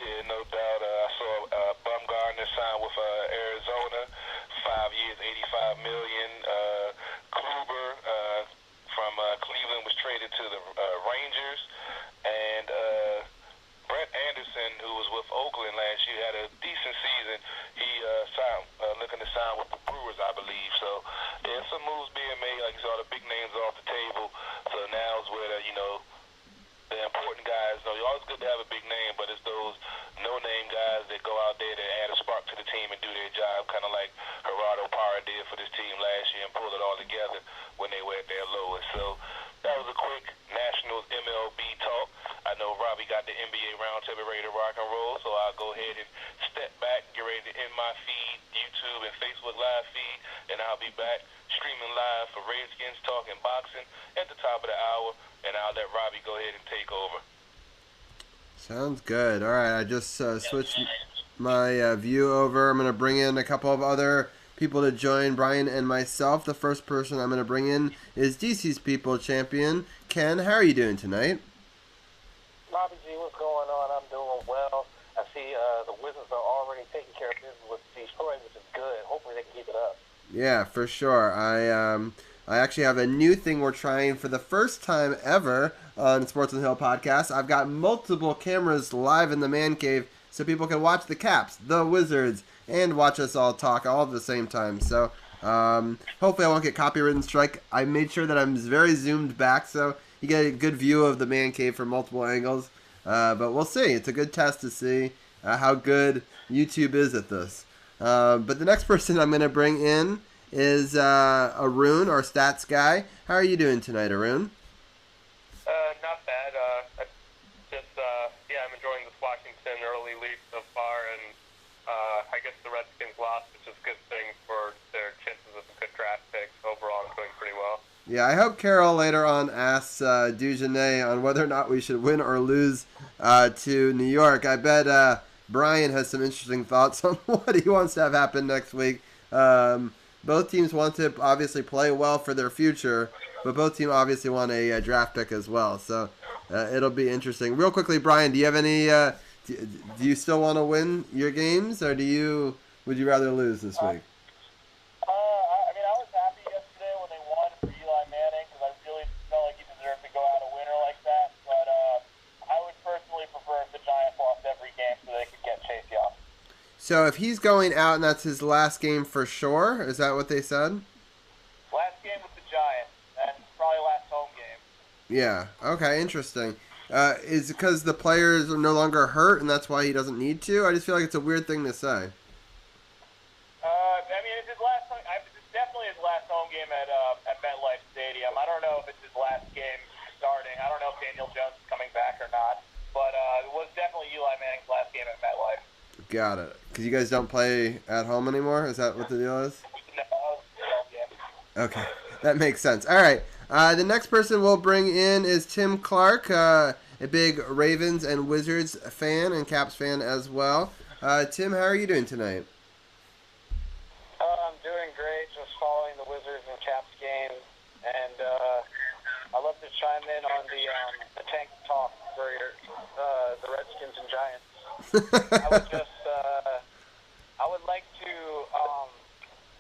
Yeah, no doubt. I saw Bumgarner sign with Arizona, 5 years, $85 million. Kluber from Cleveland was traded to the Rangers, and Brett Anderson, who was with Oakland last year, had a decent season. He signed, looking to sign with the Brewers, I believe. So there's some moves being made. Like you saw, the big names are off the table. So now is where the important guys. It's always good to have a big name, but it's those no-name guys that go out there to add a spark to the team and do their job, kind of like Gerardo Parra did for this team last year and pulled it all together when they were at their lowest. So that was a quick Nationals MLB talk. I know Robbie got the NBA Roundtable ready to rock and roll, so I'll go ahead and step back, get ready to end my feed, YouTube and Facebook live feed, and I'll be back streaming live for Redskins Talking Boxing at the top of the hour, and I'll let Robbie go ahead and take over. Sounds good. All right, I just switched my view over. I'm going to bring in a couple of other people to join Brian and myself. The first person I'm going to bring in is DC's People Champion, Ken. How are you doing tonight? Bobby G, what's going on? I'm doing well. I see the Wizards are already taking care of business with Detroit, which is good. Hopefully they can keep it up. Yeah, for sure. I actually have a new thing we're trying for the first time ever on Sports on the Hill podcast. I've got multiple cameras live in the man cave so people can watch the Caps, the Wizards, and watch us all talk all at the same time. So hopefully I won't get copyright strike. I made sure that I'm very zoomed back so you get a good view of the man cave from multiple angles. But we'll see. It's a good test to see how good YouTube is at this. But the next person I'm going to bring in is Arun, our stats guy. How are you doing tonight, Arun? Not bad. I'm enjoying this Washington early lead so far, and I guess the Redskins lost, which is a good thing for their chances of a good draft pick. Overall, I'm doing pretty well. Yeah, I hope Carol later on asks Dugenet on whether or not we should win or lose to New York. I bet Brian has some interesting thoughts on what he wants to have happen next week. Both teams want to obviously play well for their future, but both teams obviously want a draft pick as well. So it'll be interesting. Real quickly, Brian, do you have any? Do you still want to win your games, or would you rather lose this week? I was happy yesterday when they won for Eli Manning because I really felt like he deserved to go out a winner like that. But I would personally prefer if the Giants lost every game so they could get Chase Young. So if he's going out and that's his last game for sure, is that what they said? Last game with the Giants, and probably last home game. Yeah. Okay. Interesting. Is it because the players are no longer hurt and that's why he doesn't need to? I just feel like it's a weird thing to say. It's his last. It's definitely his last home game at MetLife Stadium. I don't know if it's his last game starting. I don't know if Daniel Jones is coming back or not. But it was definitely Eli Manning's last game at MetLife. Got it. Because you guys don't play at home anymore? Is that what the deal is? No, home game. Okay. That makes sense. All right. The next person we'll bring in is Tim Clark, a big Ravens and Wizards fan and Caps fan as well. Tim, how are you doing tonight? I'm doing great, just following the Wizards and Caps game, and I love to chime in on the tank talk for the Redskins and Giants. I would like to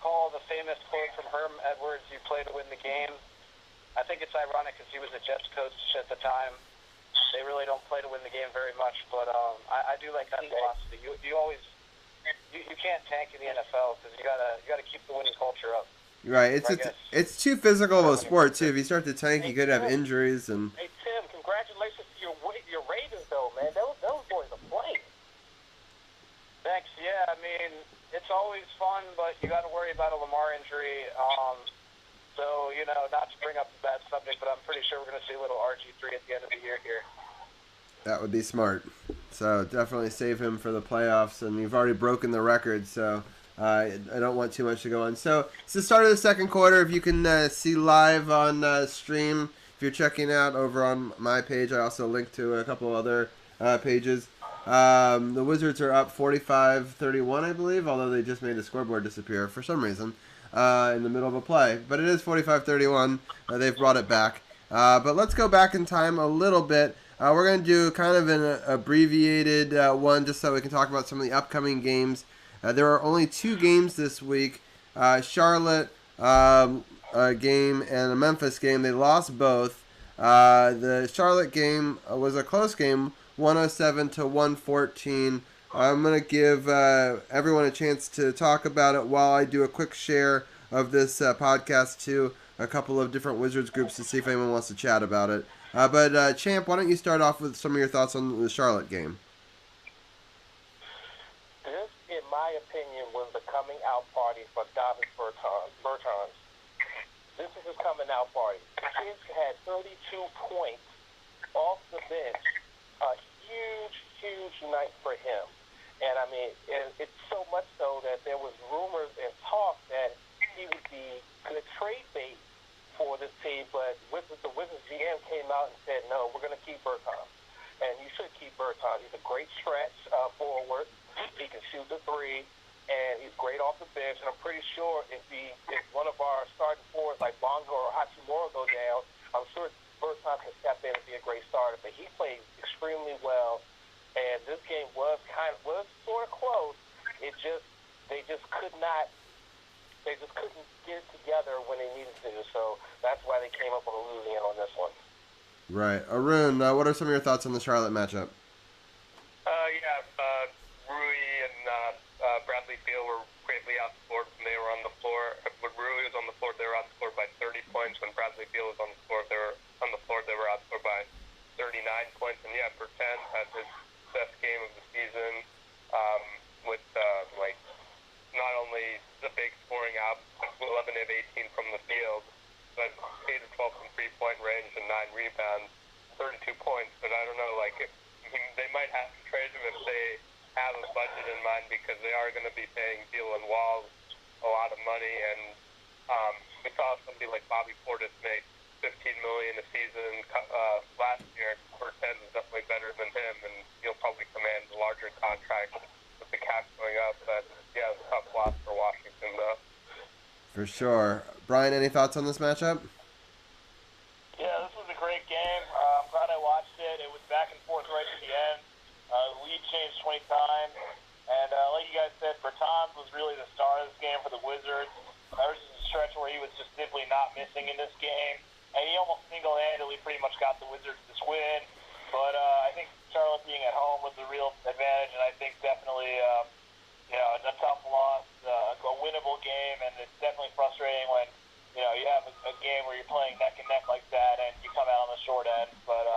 call the famous quote from Herm Edwards, "You play to win the game." I think it's ironic because he was a Jets coach at the time. They really don't play to win the game very much, but I do like that philosophy. You can't tank in the NFL because you gotta keep the winning culture up. Right. It's too physical of a sport too. If you start to tank, you could have injuries and. Hey Tim, congratulations to your Ravens though, man. Those boys are playing. Thanks. Yeah, it's always fun, but you got to worry about a Lamar injury. So not to bring up a bad subject, but I'm pretty sure we're going to see a little RG3 at the end of the year here. That would be smart. So definitely save him for the playoffs, and you've already broken the record, so I don't want too much to go on. So it's the start of the second quarter. If you can see live on stream, if you're checking out over on my page, I also link to a couple other pages. The Wizards are up 45-31, I believe, although they just made the scoreboard disappear for some reason in the middle of a play. But it is 45-31. They've brought it back. But let's go back in time a little bit. We're going to do kind of an abbreviated one just so we can talk about some of the upcoming games. There are only 2 games this week. Charlotte game and a Memphis game. They lost both. The Charlotte game was a close game, 107-114. I'm going to give everyone a chance to talk about it while I do a quick share of this podcast to a couple of different Wizards groups to see if anyone wants to chat about it. But Champ, why don't you start off with some of your thoughts on the Charlotte game? This, in my opinion, was the coming out party for Davis Bertans. This is his coming out party. The kid had 32 points off the bench. A huge night for him. And it's so much so that there was rumors and talk that he would be good trade bait for this team, but the Wizards GM came out and said, no, we're going to keep Bertans. and you should keep Bertans. He's a great stretch forward. He can shoot the three, and he's great off the bench. And I'm pretty sure if one of our starting forwards like Bongo or Hachimura go down, I'm sure Bertans can step in and be a great starter. But he played extremely well, and this game was sort of close. They just couldn't get it together when they needed to. So that's why they came up on a losing end on this one. Right. Arun, what are some of your thoughts on the Charlotte matchup? Rui and Bradley Beal were greatly outscored when they were on the floor. When Rui was on the floor, they were outscored by 30 points. When Bradley Beal was on the floor, they were outscored by 39 points. And Bertans had his best game of the season, with not only the big scoring out, 11 of 18 from the field, but 8 of 12 from three-point range and 9 rebounds, 32 points. But I don't know, they might have to trade him if they have a budget in mind, because they are going to be paying Beal and Wall a lot of money. And we saw somebody like Bobby Portis make $15 million a season last year. Bertans is definitely better than him, and he'll probably command a larger contract with the cap going up. But yeah, it's a tough loss for Washington, though. For sure. Brian, any thoughts on this matchup? Yeah, this was a great game. I'm glad I watched it. It was back and forth right to the end. The lead changed 20 times. And like you guys said, Bertans was really the star of this game for the Wizards. There was just a stretch where he was just simply not missing in this game. And he almost single-handedly pretty much got the Wizards this win. But I think Charlotte being at home was the real advantage. And I think definitely, a tough loss, a winnable game. And it's definitely frustrating when, you have a game where you're playing neck and neck like that and you come out on the short end. But,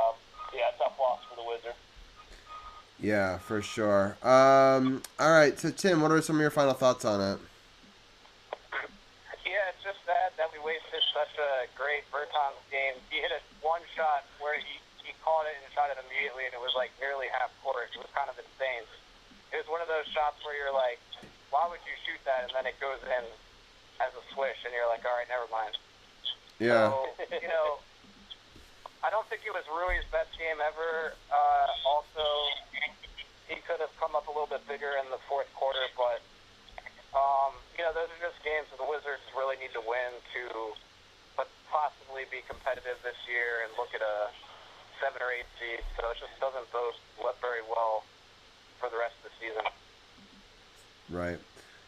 tough loss for the Wizards. Yeah, for sure. All right, so Tim, what are some of your final thoughts on it? Yeah, it's just sad that we wasted such a great Bertans game. He hit one shot where he caught it and shot it immediately, and it was nearly half court. It was kind of insane. It was one of those shots where you're like, why would you shoot that? And then it goes in as a swish, and you're like, all right, never mind. Yeah. So, I don't think it was Rui's best game ever. Also, he could have come up a little bit bigger in the fourth quarter, but those are just games that the Wizards really need to win but possibly be competitive this year and look at a 7 or 8 seed. So it just doesn't bode very well for the rest of the season. Right.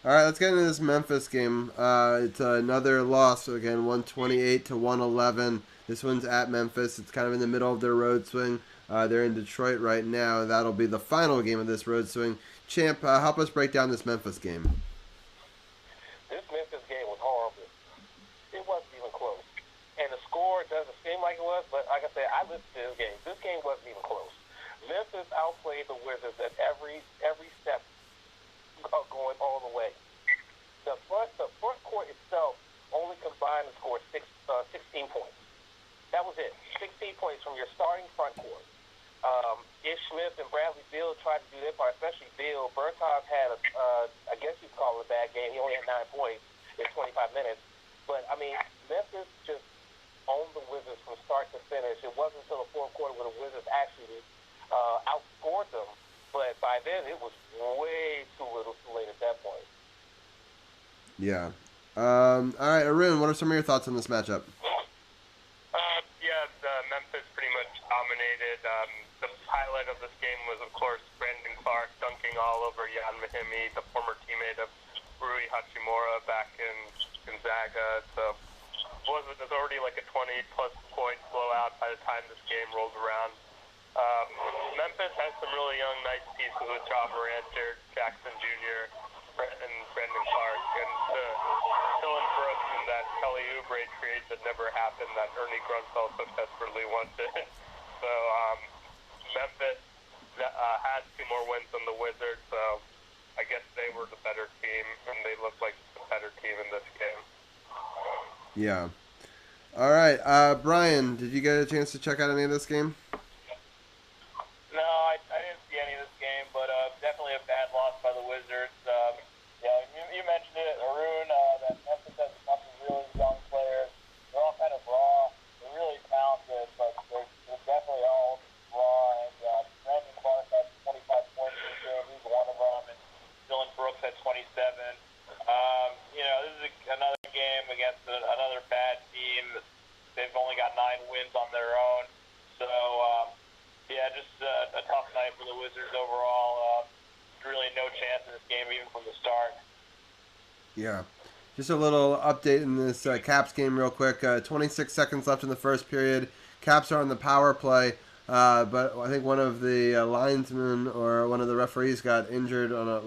All right, let's get into this Memphis game. It's another loss, again, 128-111. This one's at Memphis. It's kind of in the middle of their road swing. They're in Detroit right now. That'll be the final game of this road swing. Champ, help us break down this Memphis game. This Memphis game was horrible. It wasn't even close. And the score doesn't seem like it was, but like I said, I listened to this game. This game wasn't even close. Memphis outplayed the Wizards at every step going all the way. The front court itself only combined to score 16 points. That was it. 16 points from your starting front court. Ish Smith and Bradley Beal tried to do their part, especially Beal. Bertans had I guess you'd call it a bad game. He only had 9 points in 25 minutes. But, Memphis just owned the Wizards from start to finish. It wasn't until the fourth quarter where the Wizards actually outscored them. But by then, it was way too late at that point. Yeah. All right, Arun, what are some of your thoughts on this matchup? Memphis pretty much dominated. The highlight of this game was, of course, Brandon Clark dunking all over Jan Mahimi, the former teammate of Rui Hachimura back in Gonzaga. So it was already like a 20-plus point blowout by the time this game rolled around. Memphis has some really young, nice pieces with John Morant, Jared Jackson Jr., and Brandon Clark, and the Dylan Brooks and that Kelly Oubre trade that never happened that Ernie Grunfeld so desperately wanted. So Memphis had 2 more wins than the Wizards, so I guess they were the better team, and they looked like the better team in this game. Yeah. All right, Brian, did you get a chance to check out any of this game? No, I didn't see any of this game, but definitely a bad loss by the Wizards. You mentioned it, Arun, that Memphis has a bunch of really young players. They're all kind of raw. They're really talented, but they're definitely all raw. And Wizards overall. Really no chance in this game even from the start. Yeah. Just a little update in this Caps game real quick. 26 seconds left in the first period. Caps are on the power play, but I think one of the linesmen or one of the referees got injured on I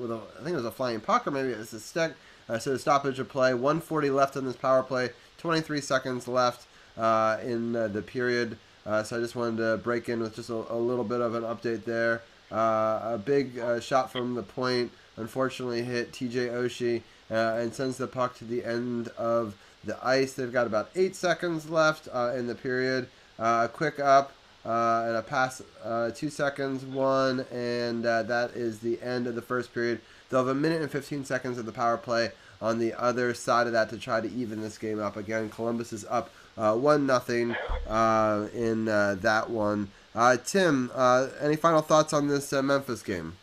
think it was a flying puck or maybe it was a stick. So the stoppage of play. 1:40 left in this power play. 23 seconds left in the period. So I just wanted to break in with just a little bit of an update there. A big shot from the point unfortunately hit TJ Oshie and sends the puck to the end of the ice. They've got about 8 seconds left in the period. A quick up and a pass, 2 seconds, one, and that is the end of the first period. They'll have a minute and 15 seconds of the power play on the other side of that to try to even this game up. Again, Columbus is up 1-0 in that one. Tim, any final thoughts on this Memphis game?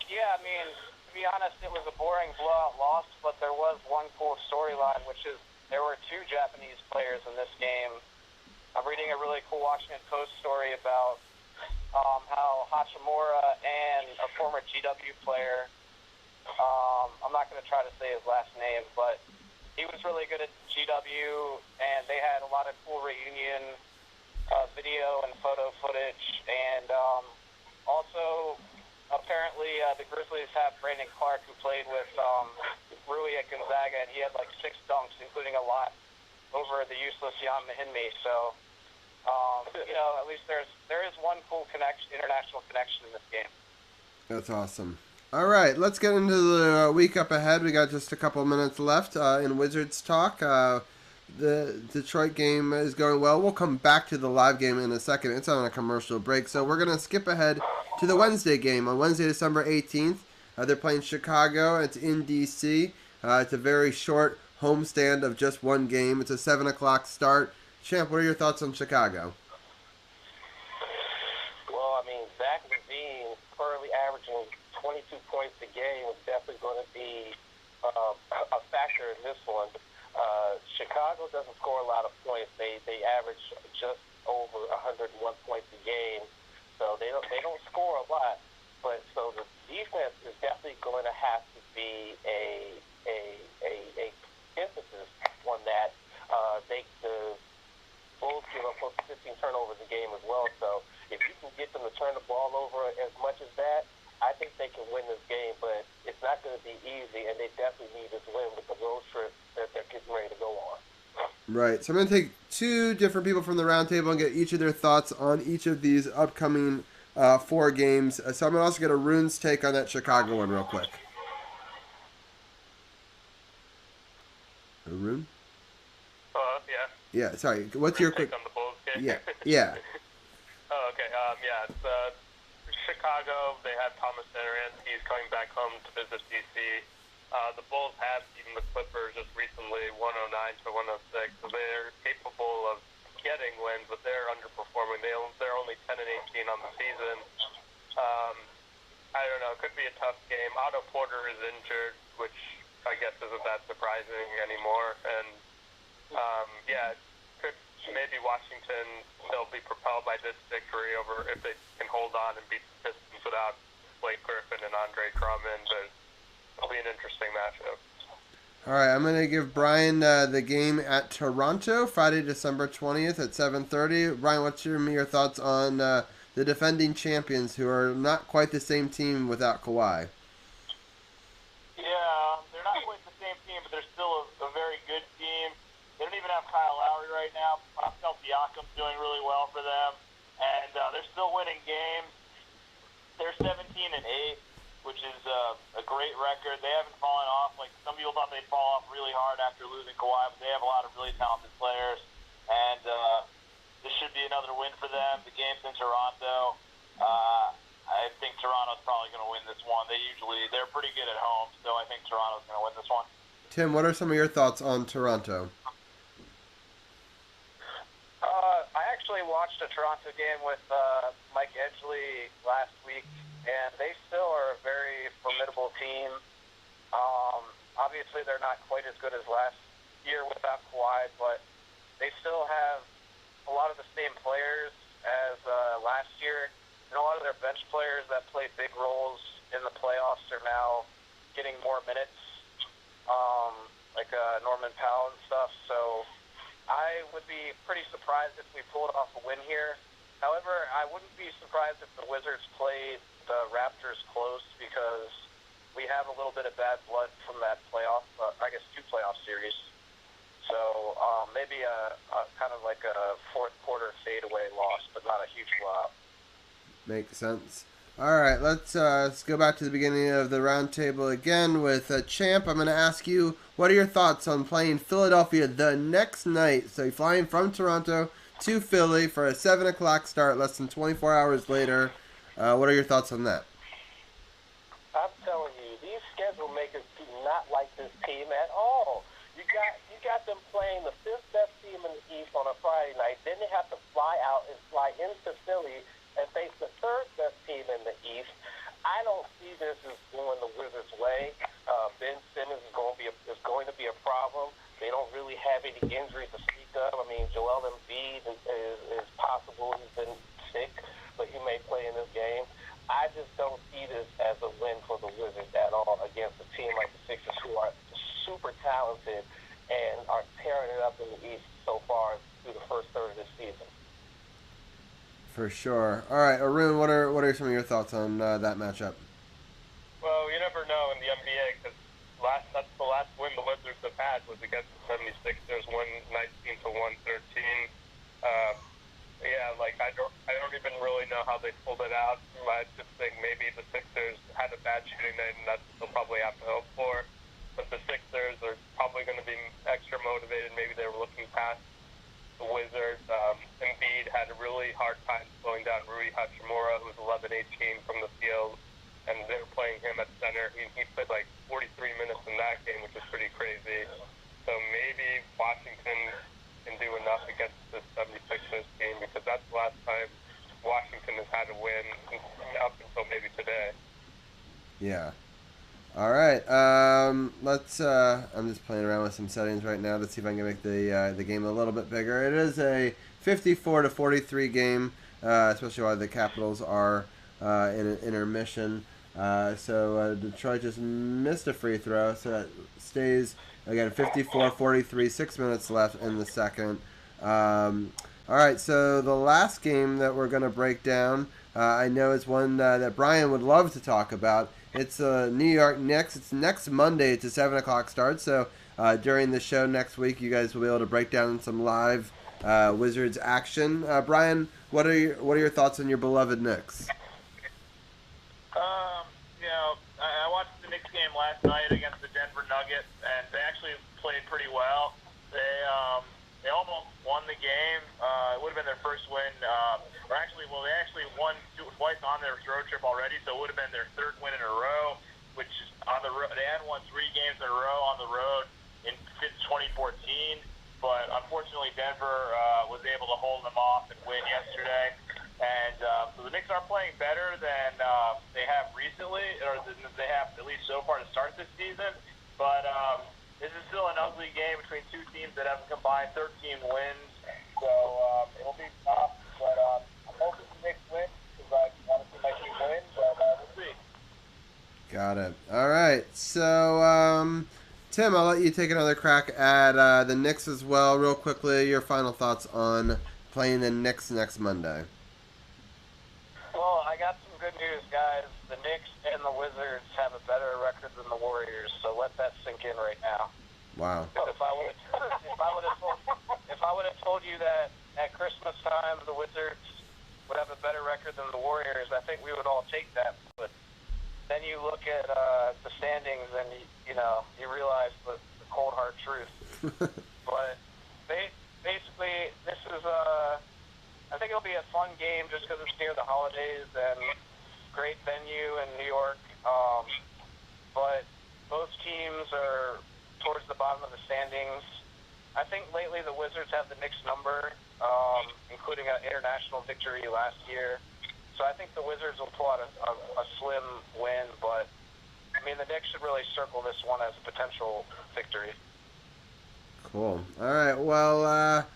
Yeah, I mean, to be honest, it was a boring blowout loss, but there was one cool storyline, which is there were 2 Japanese players in this game. I'm reading a really cool Washington Post story about how Hachimura and a former GW player, I'm not going to try to say his last name, but he was really good at GW, and they had a lot of cool reunion video and photo footage, and also apparently the Grizzlies have Brandon Clark, who played with Rui at Gonzaga, and he had like 6 dunks, including a lot over the useless Jan Mahinmi. So, at least there is one cool international connection in this game. That's awesome. All right, let's get into the week up ahead. We got just a couple minutes left in Wizards talk. The Detroit game is going well. We'll come back to the live game in a second. It's on a commercial break, so we're going to skip ahead to the Wednesday game. On Wednesday, December 18th, they're playing Chicago. It's in D.C. It's a very short homestand of just one game. It's a 7 o'clock start. Champ, what are your thoughts on Chicago? Well, I mean, Zach LaVine currently averaging 22 points a game is definitely going to be a factor in this one. Chicago doesn't score a lot of points. They average just over 101 points a game, so they don't score a lot. But so the defense is definitely going to have to be a emphasis on that. The Bulls give up close to 15 turnovers a game as well. So if you can get them to turn the ball over as much as that, I think they can win this game, but it's not going to be easy, and they definitely need this win with the road trip that they're getting ready to go on. Right. So I'm going to take 2 different people from the roundtable and get each of their thoughts on each of these upcoming 4 games. So I'm going to also get Arun's take on that Chicago one real quick. Arun? Yeah. Yeah, sorry. What's your quick... Take on the Bulls game? Yeah. Oh, okay. It's Chicago. They have Thomas Sarian. He's coming back home to visit D.C. The Bulls have beaten the Clippers just recently, 109-106. So they're capable of getting wins, but they're underperforming. They're only 10-18 on the season. I don't know. It could be a tough game. Otto Porter is injured, which I guess isn't that surprising anymore. And could maybe Washington, they'll be propelled by this victory over if they can hold on and beat the Pistons without Blake Griffin and Andre Drummond. But it'll be an interesting matchup. All right, I'm going to give Brian the game at Toronto, Friday, December 20th at 7:30. Brian, what's your thoughts on the defending champions who are not quite the same team without Kawhi? Yeah, they're not quite the same team, but they're still a very good team. They don't even have Kyle Lowry right now. Pascal Siakam's doing really well for them, and they're still winning games. They're 17-8, which is a great record. They haven't fallen off. Like some people thought they'd fall off really hard after losing Kawhi, but they have a lot of really talented players, and this should be another win for them. The game's in Toronto. I think Toronto's probably going to win this one. They're pretty good at home, so I think Toronto's going to win this one. Tim, what are some of your thoughts on Toronto? I actually watched a Toronto game with Mike Edgley last week, and they still are a very formidable team. Obviously, they're not quite as good as last year without Kawhi, but they still have a lot of the same players as last year. And bench players that play big roles in the playoffs are now getting more minutes, like Norman Powell and stuff. So I would be pretty surprised if we pulled off a win here. However, I wouldn't be surprised if the Wizards played the Raptors close because we have a little bit of bad blood from that playoff, I guess 2 playoff series. So maybe a kind of like a fourth quarter fadeaway loss, but not a huge blowout. Makes sense. All right, let's go back to the beginning of the roundtable again with Champ. I'm going to ask you, what are your thoughts on playing Philadelphia the next night? So you're flying from Toronto to Philly for a 7 o'clock start, less than 24 hours later. What are your thoughts on that? I'm telling you, these schedule makers do not like this team at all. You got them playing the 5th best team in the East on a Friday night. Then they have to fly out and fly into Philly and face the 3rd best team in the East. I don't see this as going the Wizards' way. Ben Simmons is going to be a problem. They don't really have any injuries to speak of. I mean, Joel Embiid is possible. He's been sick, but he may play in this game. I just don't see this as a win for the Wizards at all against a team like the Sixers, who are super talented and are tearing it up in the East so far through the first third of this season. For sure. All right, Arun, what are some of your thoughts on that matchup? Well, you never know in the NBA because that's the last win the Wizards have had was against the 76ers, 119 to 113. I don't even really know how they pulled it out. I just think maybe the Sixers had a bad shooting night, and that's what they'll probably have to hope for. But the Sixers are probably going to be extra motivated. Maybe they were looking past the Wizards. Embiid had a really hard time slowing down Rui Hachimura, who was 11-18 from the field, and they were playing him at center. He played like 43 minutes in that game, which was pretty crazy. So maybe Washington can do enough against the 76ers team because that's the last time Washington has had a win up until maybe today. Yeah. All right. Let's. I'm just playing around with some settings right now to see if I can make the game a little bit bigger. It is a 54-43 game, especially while the Capitals are in an intermission. So Detroit just missed a free throw, so that stays again 54-43. 6 minutes left in the second. All right. So the last game that we're going to break down, I know is one that Brian would love to talk about. It's New York Knicks. It's next Monday. It's a 7 o'clock start. So during the show next week, you guys will be able to break down some live Wizards action. Brian, what are your thoughts on your beloved Knicks? I watched the Knicks game last night against the Denver Nuggets, and they actually played pretty well. They almost won the game. It would have been their first win. They actually won twice on their road trip already, so it would have been their 3rd win in a row, which on the road, they had won 3 games in a row on the road since 2014. But unfortunately, Denver was able to hold them off and win yesterday. And so the Knicks are playing better than they have recently, or than they have at least so far to start this season. But this is still an ugly game between 2 teams that have combined 13 wins. So it'll be tough. But I'm hoping the Knicks win because I want to see my team win. But we'll see. Got it. All right. So, Tim, I'll let you take another crack at the Knicks as well. Real quickly, your final thoughts on playing the Knicks next Monday. Well, I got some good news, guys. The Knicks and the Wizards have a better record than the Warriors, so let that sink in right now. Wow. If I would have told you that at Christmas time the Wizards would have a better record than the Warriors, I think we would all take that. But then you look at the standings and you realize the cold hard truth. But basically, this is I think it'll be a fun game just because it's near the holidays and great venue in New York. But both teams are towards the bottom of the standings. I think lately the Wizards have the Knicks number, including an international victory last year. So I think the Wizards will pull out a slim win, but I mean the Knicks should really circle this one as a potential victory. Cool. All right. Well,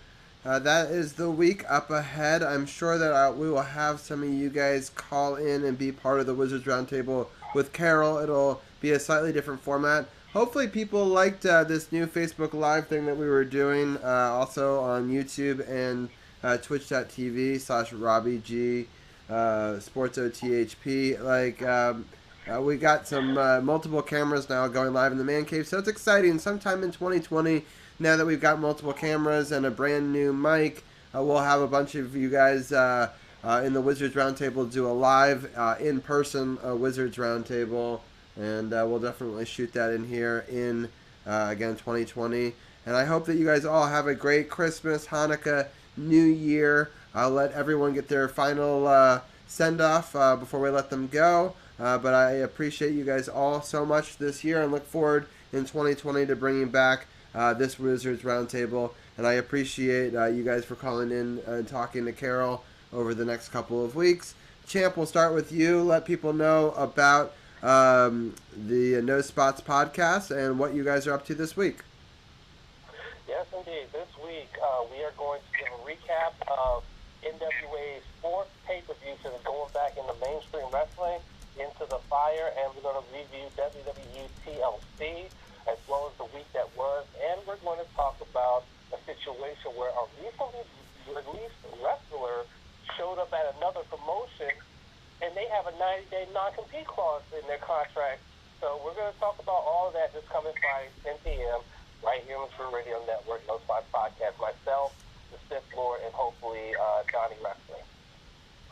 that is the week up ahead. I'm sure that we will have some of you guys call in and be part of the Wizards Roundtable with Carol. It'll be a slightly different format. Hopefully people liked this new Facebook Live thing that we were doing, also on YouTube and twitch.tv/RobbieG, SportsOTHP. We got some multiple cameras now going live in the man cave, so it's exciting. Sometime in 2020, now that we've got multiple cameras and a brand new mic, we'll have a bunch of you guys in the Wizards Roundtable do a live in-person Wizards Roundtable, and we'll definitely shoot that in here in, again, 2020. And I hope that you guys all have a great Christmas, Hanukkah, New Year. I'll let everyone get their final send-off before we let them go. But I appreciate you guys all so much this year and look forward in 2020 to bringing back this Wizards Roundtable. And I appreciate you guys for calling in and talking to Carol over the next couple of weeks. Champ, we'll start with you. Let people know about the No Spots podcast and what you guys are up to this week. Yes, indeed. This week we are going to give a recap of NWA's fourth pay-per-view that is going back into mainstream wrestling, Into the Fire, and we're going to review WWE TLC as well as the week that was, and we're going to talk about a situation where a recently released wrestler showed up at another promotion and they have a 90-day non-compete clause in their contract. So we're going to talk about all of that this coming Friday, 10 p.m., right here on the True Radio Network, No Spot Podcast. Myself, the Sith Lord, and hopefully Johnny Wrestling.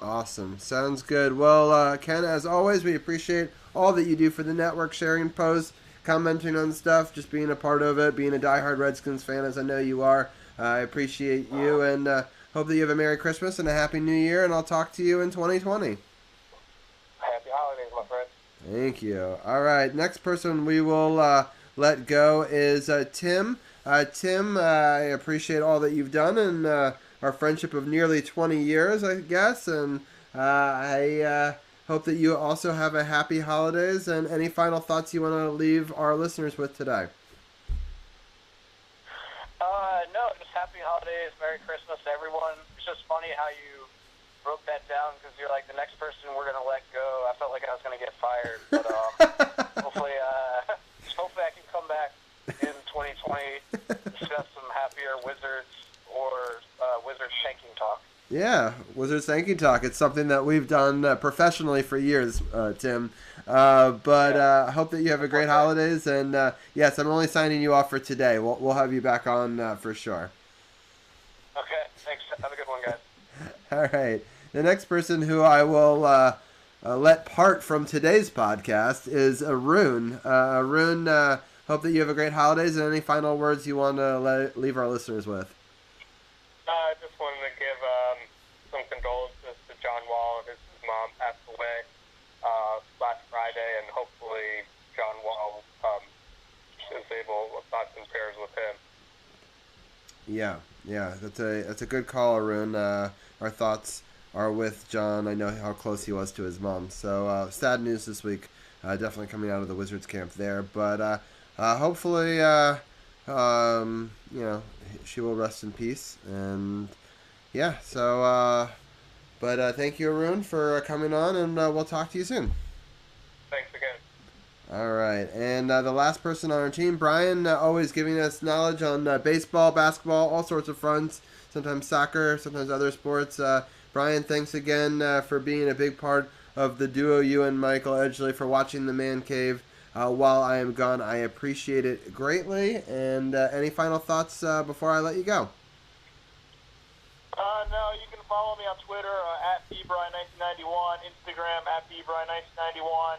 Awesome. Sounds good. Well, Ken, as always, we appreciate all that you do for the network, sharing posts, commenting on stuff, just being a part of it, being a diehard Redskins fan, as I know you are. I appreciate you, and hope that you have a Merry Christmas and a Happy New Year, and I'll talk to you in 2020. Happy holidays, my friend. Thank you. All right, next person we will let go is Tim. Tim, I appreciate all that you've done and our friendship of nearly 20 years, I guess, and I hope that you also have a happy holidays, and any final thoughts you want to leave our listeners with today? No, just happy holidays, Merry Christmas to everyone. It's just funny how you broke that down because you're like the next person we're going to let go. I felt like I was going to get fired, but hopefully I can come back in 2020, discuss some happier Wizards or Wizards tanking talk. Yeah, Wizards tanking talk. It's something that we've done professionally for years, Tim. But I hope that you have a great holidays. And yes, I'm only signing you off for today. We'll have you back on for sure. Okay, thanks. Have a good one, guys. All right. The next person who I will let part from today's podcast is Arun. Arun, hope that you have a great holidays, and any final words you want to leave our listeners with. I just wanted to give some condolences to John Wall. His mom passed away last Friday, and hopefully John Wall is able to thoughts and prayers with him. Yeah, that's a good call, Arun. Our thoughts are with John. I know how close he was to his mom. So sad news this week. Definitely coming out of the Wizards camp there, but hopefully, she will rest in peace. And yeah, so but thank you, Arun, for coming on, and we'll talk to you soon. Thanks again. All right, and the last person on our team, Brian, always giving us knowledge on baseball, basketball, all sorts of fronts, sometimes soccer, sometimes other sports. Brian, thanks again for being a big part of the duo, you and Michael Edgley, for watching the Man Cave while I am gone. I appreciate it greatly. And any final thoughts before I let you go? No, you can follow me on Twitter at bbrian1991, Instagram at bbrian1991,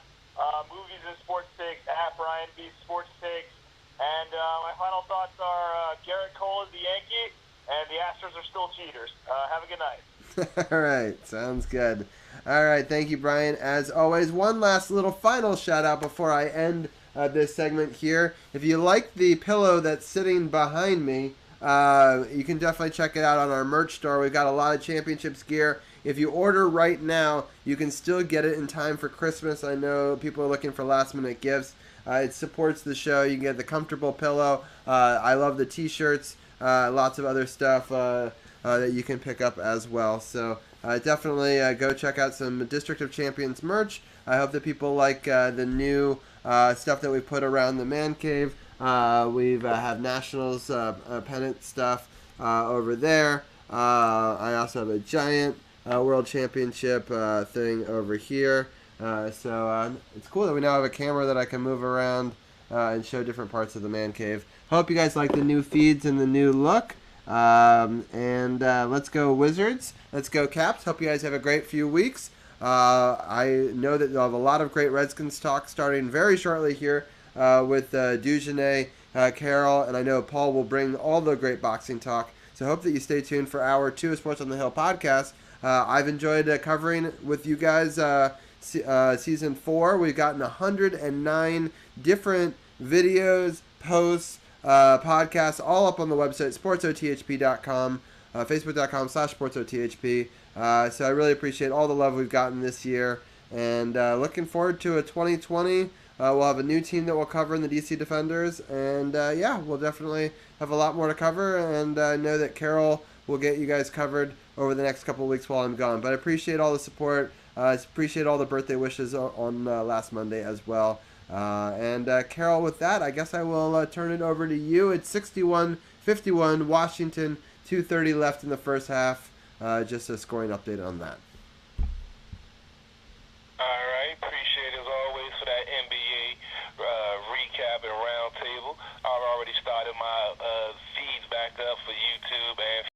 movies and sports takes at Brian B Sports Takes. And my final thoughts are Gerrit Cole is the Yankee, and the Astros are still cheaters. Have a good night. All right, sounds good. All right, thank you, Brian. As always, one last little final shout out before I end this segment here. If you like the pillow that's sitting behind me, you can definitely check it out on our merch store. We've got a lot of championships gear. If you order right now, you can still get it in time for Christmas. I know people are looking for last-minute gifts. It supports the show. You can get the comfortable pillow. I love the t-shirts. lots of other stuff that you can pick up as well. So definitely go check out some District of Champions merch. I hope that people like the new stuff that we put around the man cave. We have Nationals pennant stuff over there. I also have a giant World Championship thing over here. So it's cool that we now have a camera that I can move around and show different parts of the man cave. Hope you guys like the new feeds and the new look. And let's go Wizards. Let's go Caps. Hope you guys have a great few weeks. I know that you'll have a lot of great Redskins talk starting very shortly here with Dugenais, Carroll, and I know Paul will bring all the great boxing talk. So I hope that you stay tuned for Hour 2 of Sports on the Hill podcast. I've enjoyed covering with you guys Season 4. We've gotten 109 different videos, posts, podcasts, all up on the website, sportsothp.com, facebook.com/sportsothp. So I really appreciate all the love we've gotten this year, and looking forward to a 2020. We'll have a new team that we'll cover in the DC Defenders, and yeah, we'll definitely have a lot more to cover, and I know that Carol will get you guys covered over the next couple of weeks while I'm gone. But I appreciate all the support. I appreciate all the birthday wishes on last Monday as well. And Carol, with that, I guess I will turn it over to you. It's 61-51, Washington, 2:30 left in the first half. Just a scoring update on that. All right, appreciate as always for that NBA recap and roundtable. I've already started my feeds back up for YouTube and